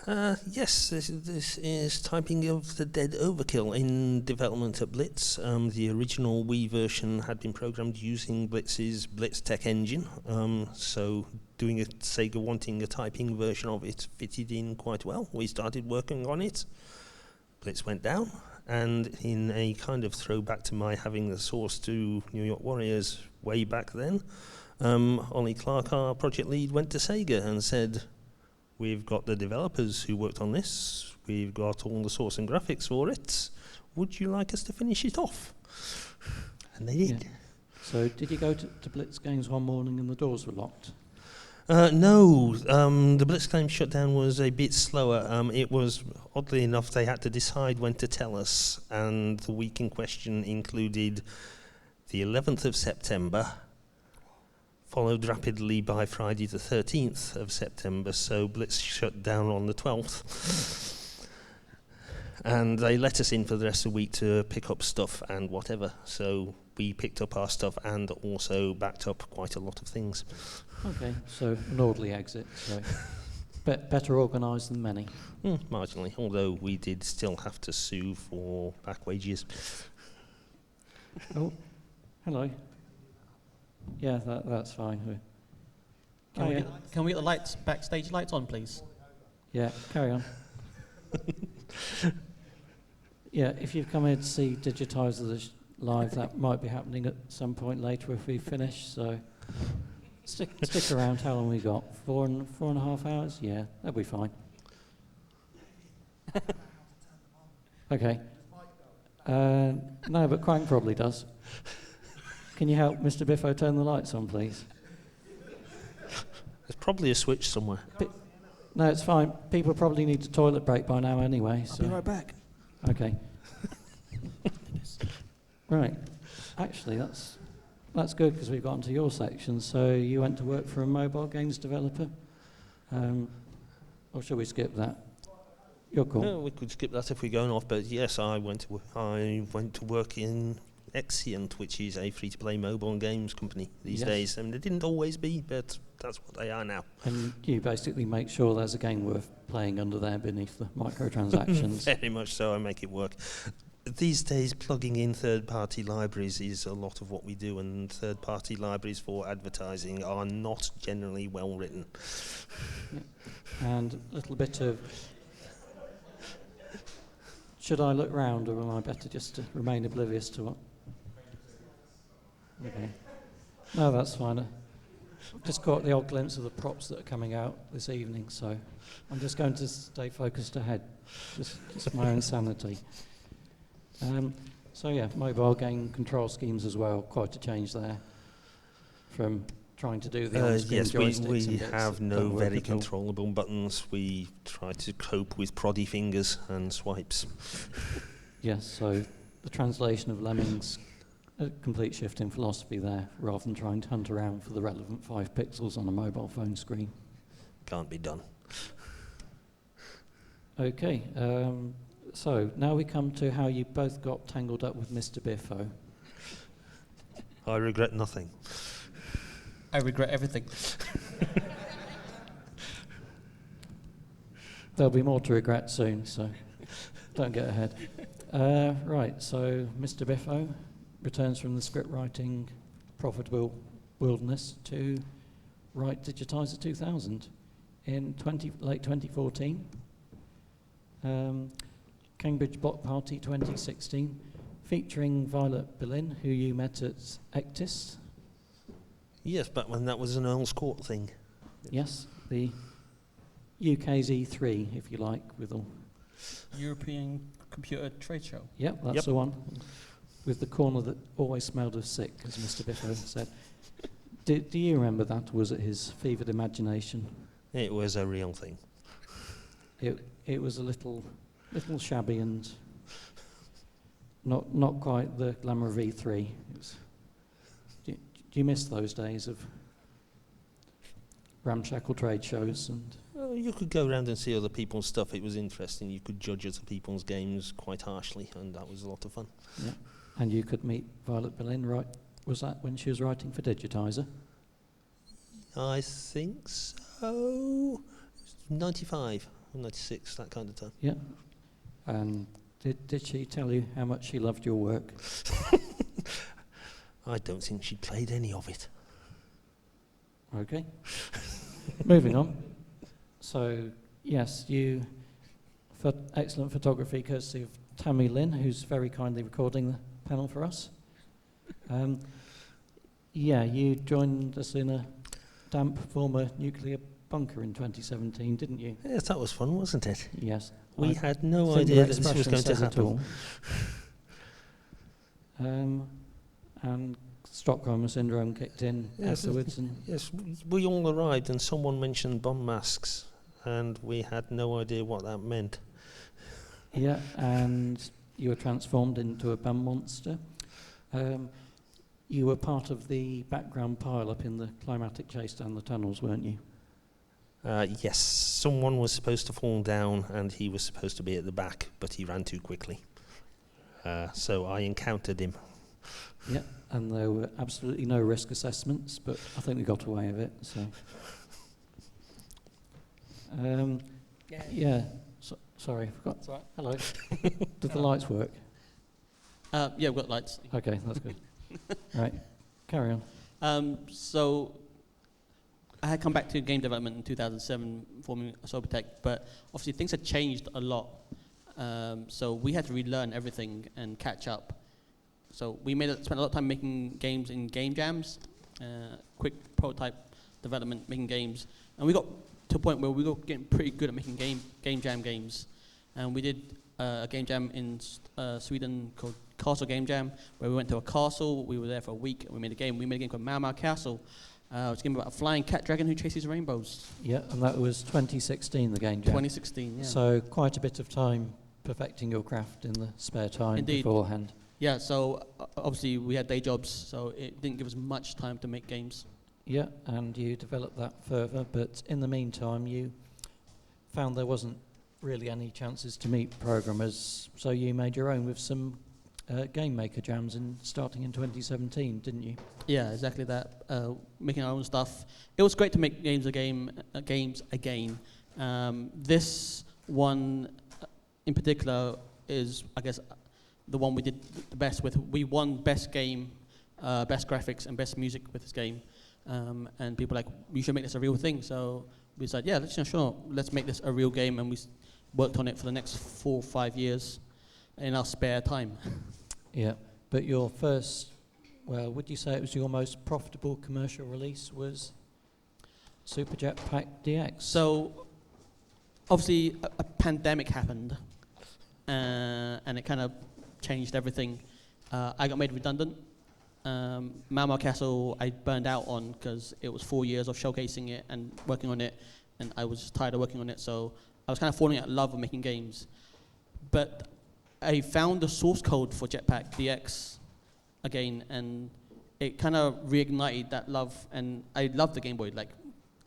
Yes, this is typing of the Dead Overkill in development at Blitz. The original Wii version had been programmed using Blitz's Blitz Tech engine, so doing Sega wanting a typing version of it fitted in quite well. We started working on it. Blitz went down, and in a kind of throwback to my having the source to New York Warriors way back then, Ollie Clark, our project lead, went to Sega and said, "We've got the developers who worked on this. We've got all the source and graphics for it. Would you like us to finish it off?" And they did. Yeah. So did you go to Blitz Games one morning and the doors were locked? No, the Blitz Games shutdown was a bit slower. It was, oddly enough, they had to decide when to tell us, and the week in question included the 11th of September, followed rapidly by Friday the 13th of September, so Blitz shut down on the 12th. And they let us in for the rest of the week to pick up stuff and whatever, so we picked up our stuff and also backed up quite a lot of things. Okay, so an orderly exit, so better organised than many. Marginally, although we did still have to sue for back wages. Oh, hello. Yeah, that's fine. Can we get the lights, backstage lights on, please? Yeah, carry on. Yeah, if you've come here to see Digitisers live, that might be happening at some point later if we finish. So stick around. How long we got? 4.5 hours? Yeah, that'll be fine. Okay. No, but Quang probably does. Can you help Mr. Biffo turn the lights on, please? There's probably a switch somewhere. No, it's fine. People probably need a toilet break by now anyway. I'll be right back. Okay. Right. Actually, that's good because we've gotten to your section. So you went to work for a mobile games developer. Or shall we skip that? You're cool. No, we could skip that if we're going off. But yes, I went to work in Exient, which is a free-to-play mobile games company these days. I mean, they didn't always be, but that's what they are now. And you basically make sure there's a game worth playing under there beneath the microtransactions. Very much so. I make it work. These days, plugging in third-party libraries is a lot of what we do, and third-party libraries for advertising are not generally well written. Yep. And a little bit of... Should I look round, or am I better just to remain oblivious to what? Okay. No, that's fine. I've just caught the odd glimpse of the props that are coming out this evening, so I'm just going to stay focused ahead. Just my own sanity. So yeah, mobile game control schemes as well. Quite a change there from trying to do the on-screen yes, we have no very controllable buttons. We try to cope with proddy fingers and swipes. Yes, so the translation of Lemmings, a complete shift in philosophy there, rather than trying to hunt around for the relevant 5 pixels on a mobile phone screen. Can't be done. Okay, so now we come to how you both got tangled up with Mr. Biffo. I regret nothing. I regret everything. There'll be more to regret soon, so don't get ahead. Right, so Mr. Biffo returns from the script writing profitable wilderness to write Digitizer 2000 in late 2014. Cambridge Block Party 2016, featuring Violet Berlin, who you met at Ectis. Yes, back when that was an Earl's Court thing. Yes, the UK's E3, if you like, with all... European Computer Trade Show. Yep, that's the one. With the corner that always smelled of sick, as Mr. Biffo said. Do you remember that, or was it his fevered imagination? It was a real thing. It was a little shabby and not quite the glamour of E3. Do you miss those days of ramshackle trade shows? And you could go around and see other people's stuff. It was interesting. You could judge other people's games quite harshly, and that was a lot of fun. Yeah, and you could meet Violet Berlin, right? Was that when she was writing for Digitizer? I think so. 95 or 96, that kind of time. Yeah. And did she tell you how much she loved your work? I don't think she played any of it. Okay. Moving on. So, yes, excellent photography courtesy of Tammy Lynn, who's very kindly recording the panel for us. Yeah, you joined us in a damp former nuclear bunker in 2017, didn't you? Yes, that was fun, wasn't it? Yes. We had no idea that this was going to happen. And Stockholm Syndrome kicked in afterwards. Yes, we all arrived and someone mentioned bomb masks and we had no idea what that meant. Yeah, and you were transformed into a bum monster. You were part of the background pile-up in the climatic chase down the tunnels, weren't you? Yes, someone was supposed to fall down and he was supposed to be at the back, but he ran too quickly. So I encountered him. Yeah, and there were absolutely no risk assessments, but I think we got away with it. So, yeah. Sorry, I forgot. Right. Hello. Did the lights work? Yeah, we've got lights. Okay, that's good. Right, carry on. So I had come back to game development in 2007, forming Sobertech, but obviously things had changed a lot. So we had to relearn everything and catch up. So we spent a lot of time making games in game jams, quick prototype development, making games. And we got to a point where we were getting pretty good at making game jam games. And we did a game jam in Sweden called Castle Game Jam, where we went to a castle. We were there for a week, and we made a game. We made a game called Mau Mau Castle. It was a game about a flying cat dragon who chases rainbows. Yeah, and that was 2016, the game jam. 2016, yeah. So quite a bit of time perfecting your craft in the spare time Indeed. beforehand. Yeah, so obviously we had day jobs, so it didn't give us much time to make games. Yeah, and you developed that further, but in the meantime you found there wasn't really any chances to meet programmers, so you made your own with some game maker jams starting in 2017, didn't you? Yeah, exactly that. Making our own stuff. It was great to make games again. This one in particular is, I guess, the one we did the best with. We won best game, best graphics, and best music with this game. And people were like, you should make this a real thing. So we said, yeah, let's make this a real game. And we worked on it for the next 4 or 5 years in our spare time. Yeah, but your first, well, would you say it was your most profitable commercial release was Super Jetpack DX? So obviously a pandemic happened, and it kind of changed everything. I got made redundant. Mau Mau Castle I burned out on because it was 4 years of showcasing it and working on it, and I was just tired of working on it, so I was kind of falling out of love of making games. But I found the source code for Jetpack DX again, and it kind of reignited that love, and I love the Game Boy. Like,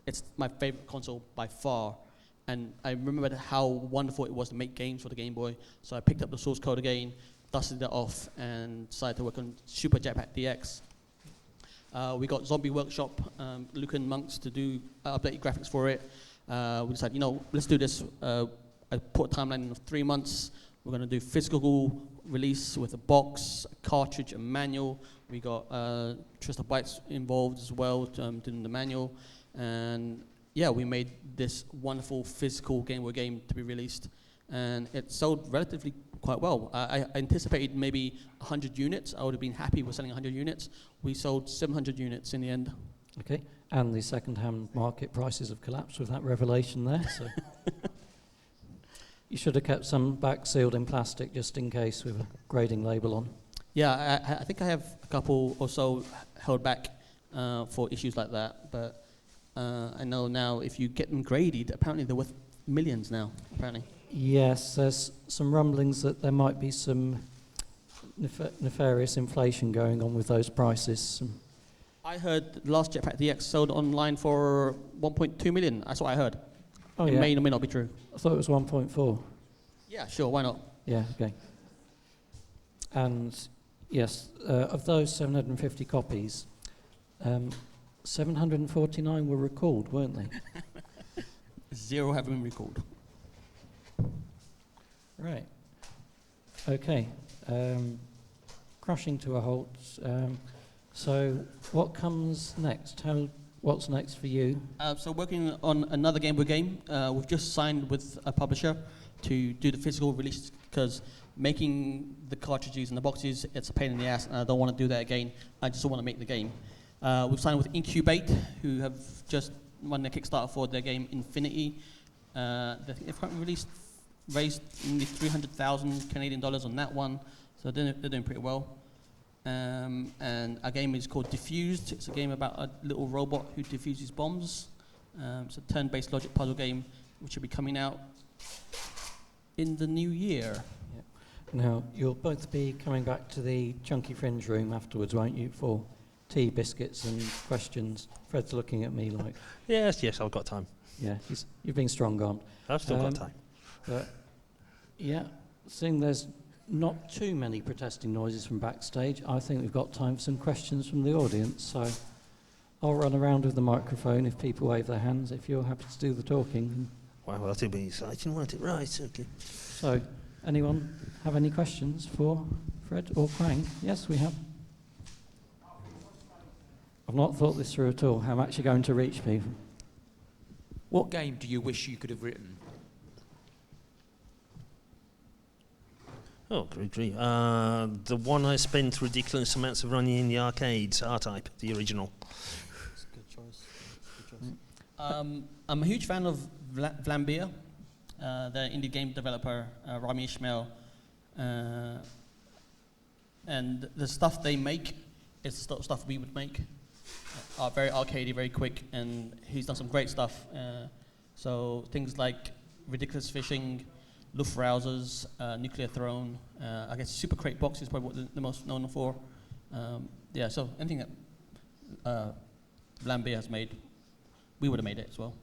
it's my favorite console by far, and I remembered how wonderful it was to make games for the Game Boy, so I picked up the source code again, dusted it off, and decided to work on Super Jetpack DX. We got Zombie Workshop, Luke and Monks to do updated graphics for it. We decided, let's do this. I put a timeline of 3 months. We're going to do physical release with a box, a cartridge, a manual. We got Trista Bytes involved as well, doing the manual. And yeah, we made this wonderful physical Game Boy game to be released. And it sold relatively quite well. I anticipated maybe 100 units. I would have been happy with selling 100 units. We sold 700 units in the end. Okay, and the second-hand market prices have collapsed with that revelation there. So you should have kept some back sealed in plastic just in case with a grading label on. Yeah, I think I have a couple or so held back for issues like that. But I know now if you get them graded, apparently they're worth millions now, apparently. Yes, there's some rumblings that there might be some nefarious inflation going on with those prices. I heard the last Jetpack DX sold online for 1.2 million. That's what I heard. Oh, it yeah. may or may not be true. I thought it was 1.4. Yeah, sure, why not? Yeah, okay. And yes, of those 750 copies, 749 were recalled, weren't they? 0 have been recalled. Right. Okay. Crushing to a halt. So what comes next? What's next for you? So working on another Game Boy game. We've just signed with a publisher to do the physical release because making the cartridges and the boxes, it's a pain in the ass, and I don't want to do that again. I just want to make the game. We've signed with Incubate, who have just won their Kickstarter for their game Infinity. They've currently raised nearly 300,000 Canadian dollars on that one, so they're doing pretty well. And our game is called Diffused. It's a game about a little robot who diffuses bombs. It's a turn-based logic puzzle game, which will be coming out in the new year. Yep. Now, you'll both be coming back to the Chunky Fringe room afterwards, won't you, for tea, biscuits and questions? Fred's looking at me like... Yes, I've got time. Yeah, you've been strong-armed. I've still got time. But, yeah, seeing there's not too many protesting noises from backstage, I think we've got time for some questions from the audience. So I'll run around with the microphone if people wave their hands, if you're happy to do the talking. Wow, that'll be exciting, won't it? Right, okay. So, anyone have any questions for Fred or Quang? Yes, we have. I've not thought this through at all, how I'm actually going to reach people. What game do you wish you could have written? Oh, great. The one I spent ridiculous amounts of running in the arcades, R-Type, the original. That's a good choice. I'm a huge fan of Vlambia, the indie game developer, Rami Ishmael. And the stuff they make is the stuff we would make. Very arcadey, very quick, and he's done some great stuff. So things like Ridiculous Fishing, Luftrausers, Nuclear Throne, I guess Super Crate Box is probably what the most known for. Yeah, so anything that Vlambia has made, we would have made it as well.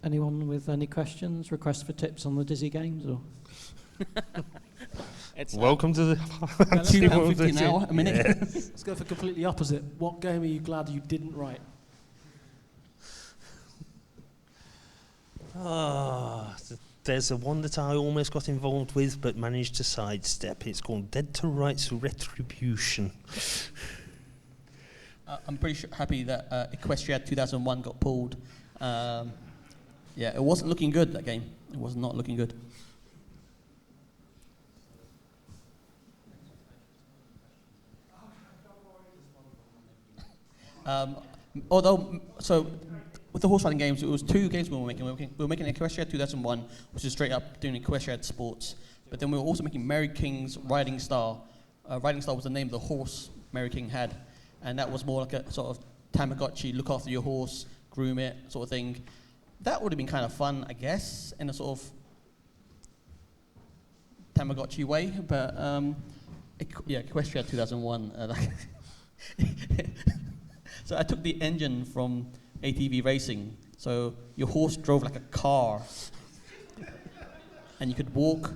Anyone with any questions, requests for tips on the Dizzy games? Or? Welcome to the £2.50 an hour, a minute. Yeah. Let's go for completely opposite. What game are you glad you didn't write? There's a one that I almost got involved with but managed to sidestep. It's called Dead to Rights Retribution. I'm pretty happy that Equestria 2001 got pulled. Yeah, it wasn't looking good, that game. It was not looking good. So with the horse riding games, it was two games we were making. We were making Equestria 2001, which is straight up doing Equestria sports. But then we were also making Mary King's Riding Star. Riding Star was the name of the horse Mary King had. And that was more like a sort of Tamagotchi, look after your horse, groom it, sort of thing. That would have been kind of fun, I guess, in a sort of Tamagotchi way. But yeah, Equestria 2001. So I took the engine from ATV racing. So your horse drove like a car. And you could walk,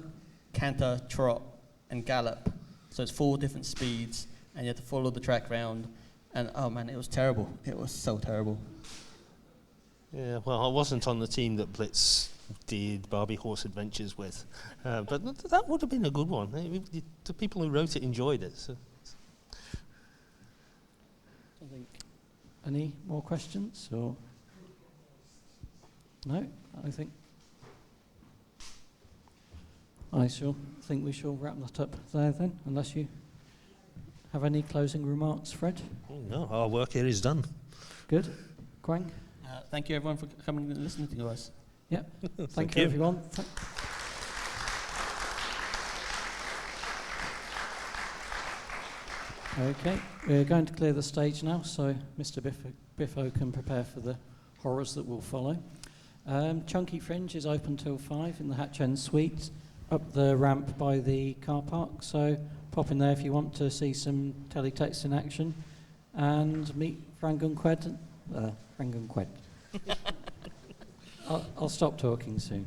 canter, trot, and gallop. So it's 4 different speeds, and you had to follow the track round. And oh man, it was terrible. It was so terrible. Yeah, well, I wasn't on the team that Blitz did Barbie Horse Adventures with. But that would have been a good one. The people who wrote it enjoyed it. So. Any more questions? Or no? I think we shall wrap that up there then, unless you have any closing remarks, Fred? No, our work here is done. Good. Quang? Thank you everyone for coming and listening to us. Yeah. Thank you everyone. Okay, we're going to clear the stage now, so Mr. Biffo can prepare for the horrors that will follow. Chunky Fringe is open till 5 in the Hatch End Suite, up the ramp by the car park, so pop in there if you want to see some teletext in action and meet Frangun Kwed. I'll stop talking soon.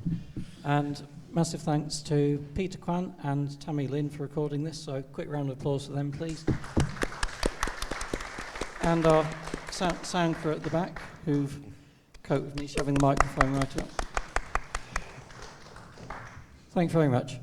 And massive thanks to Peter Kwan and Tammy Lynn for recording this, so quick round of applause for them, please. And our sound crew at the back, who've coped with me shoving the microphone right up. Thanks very much.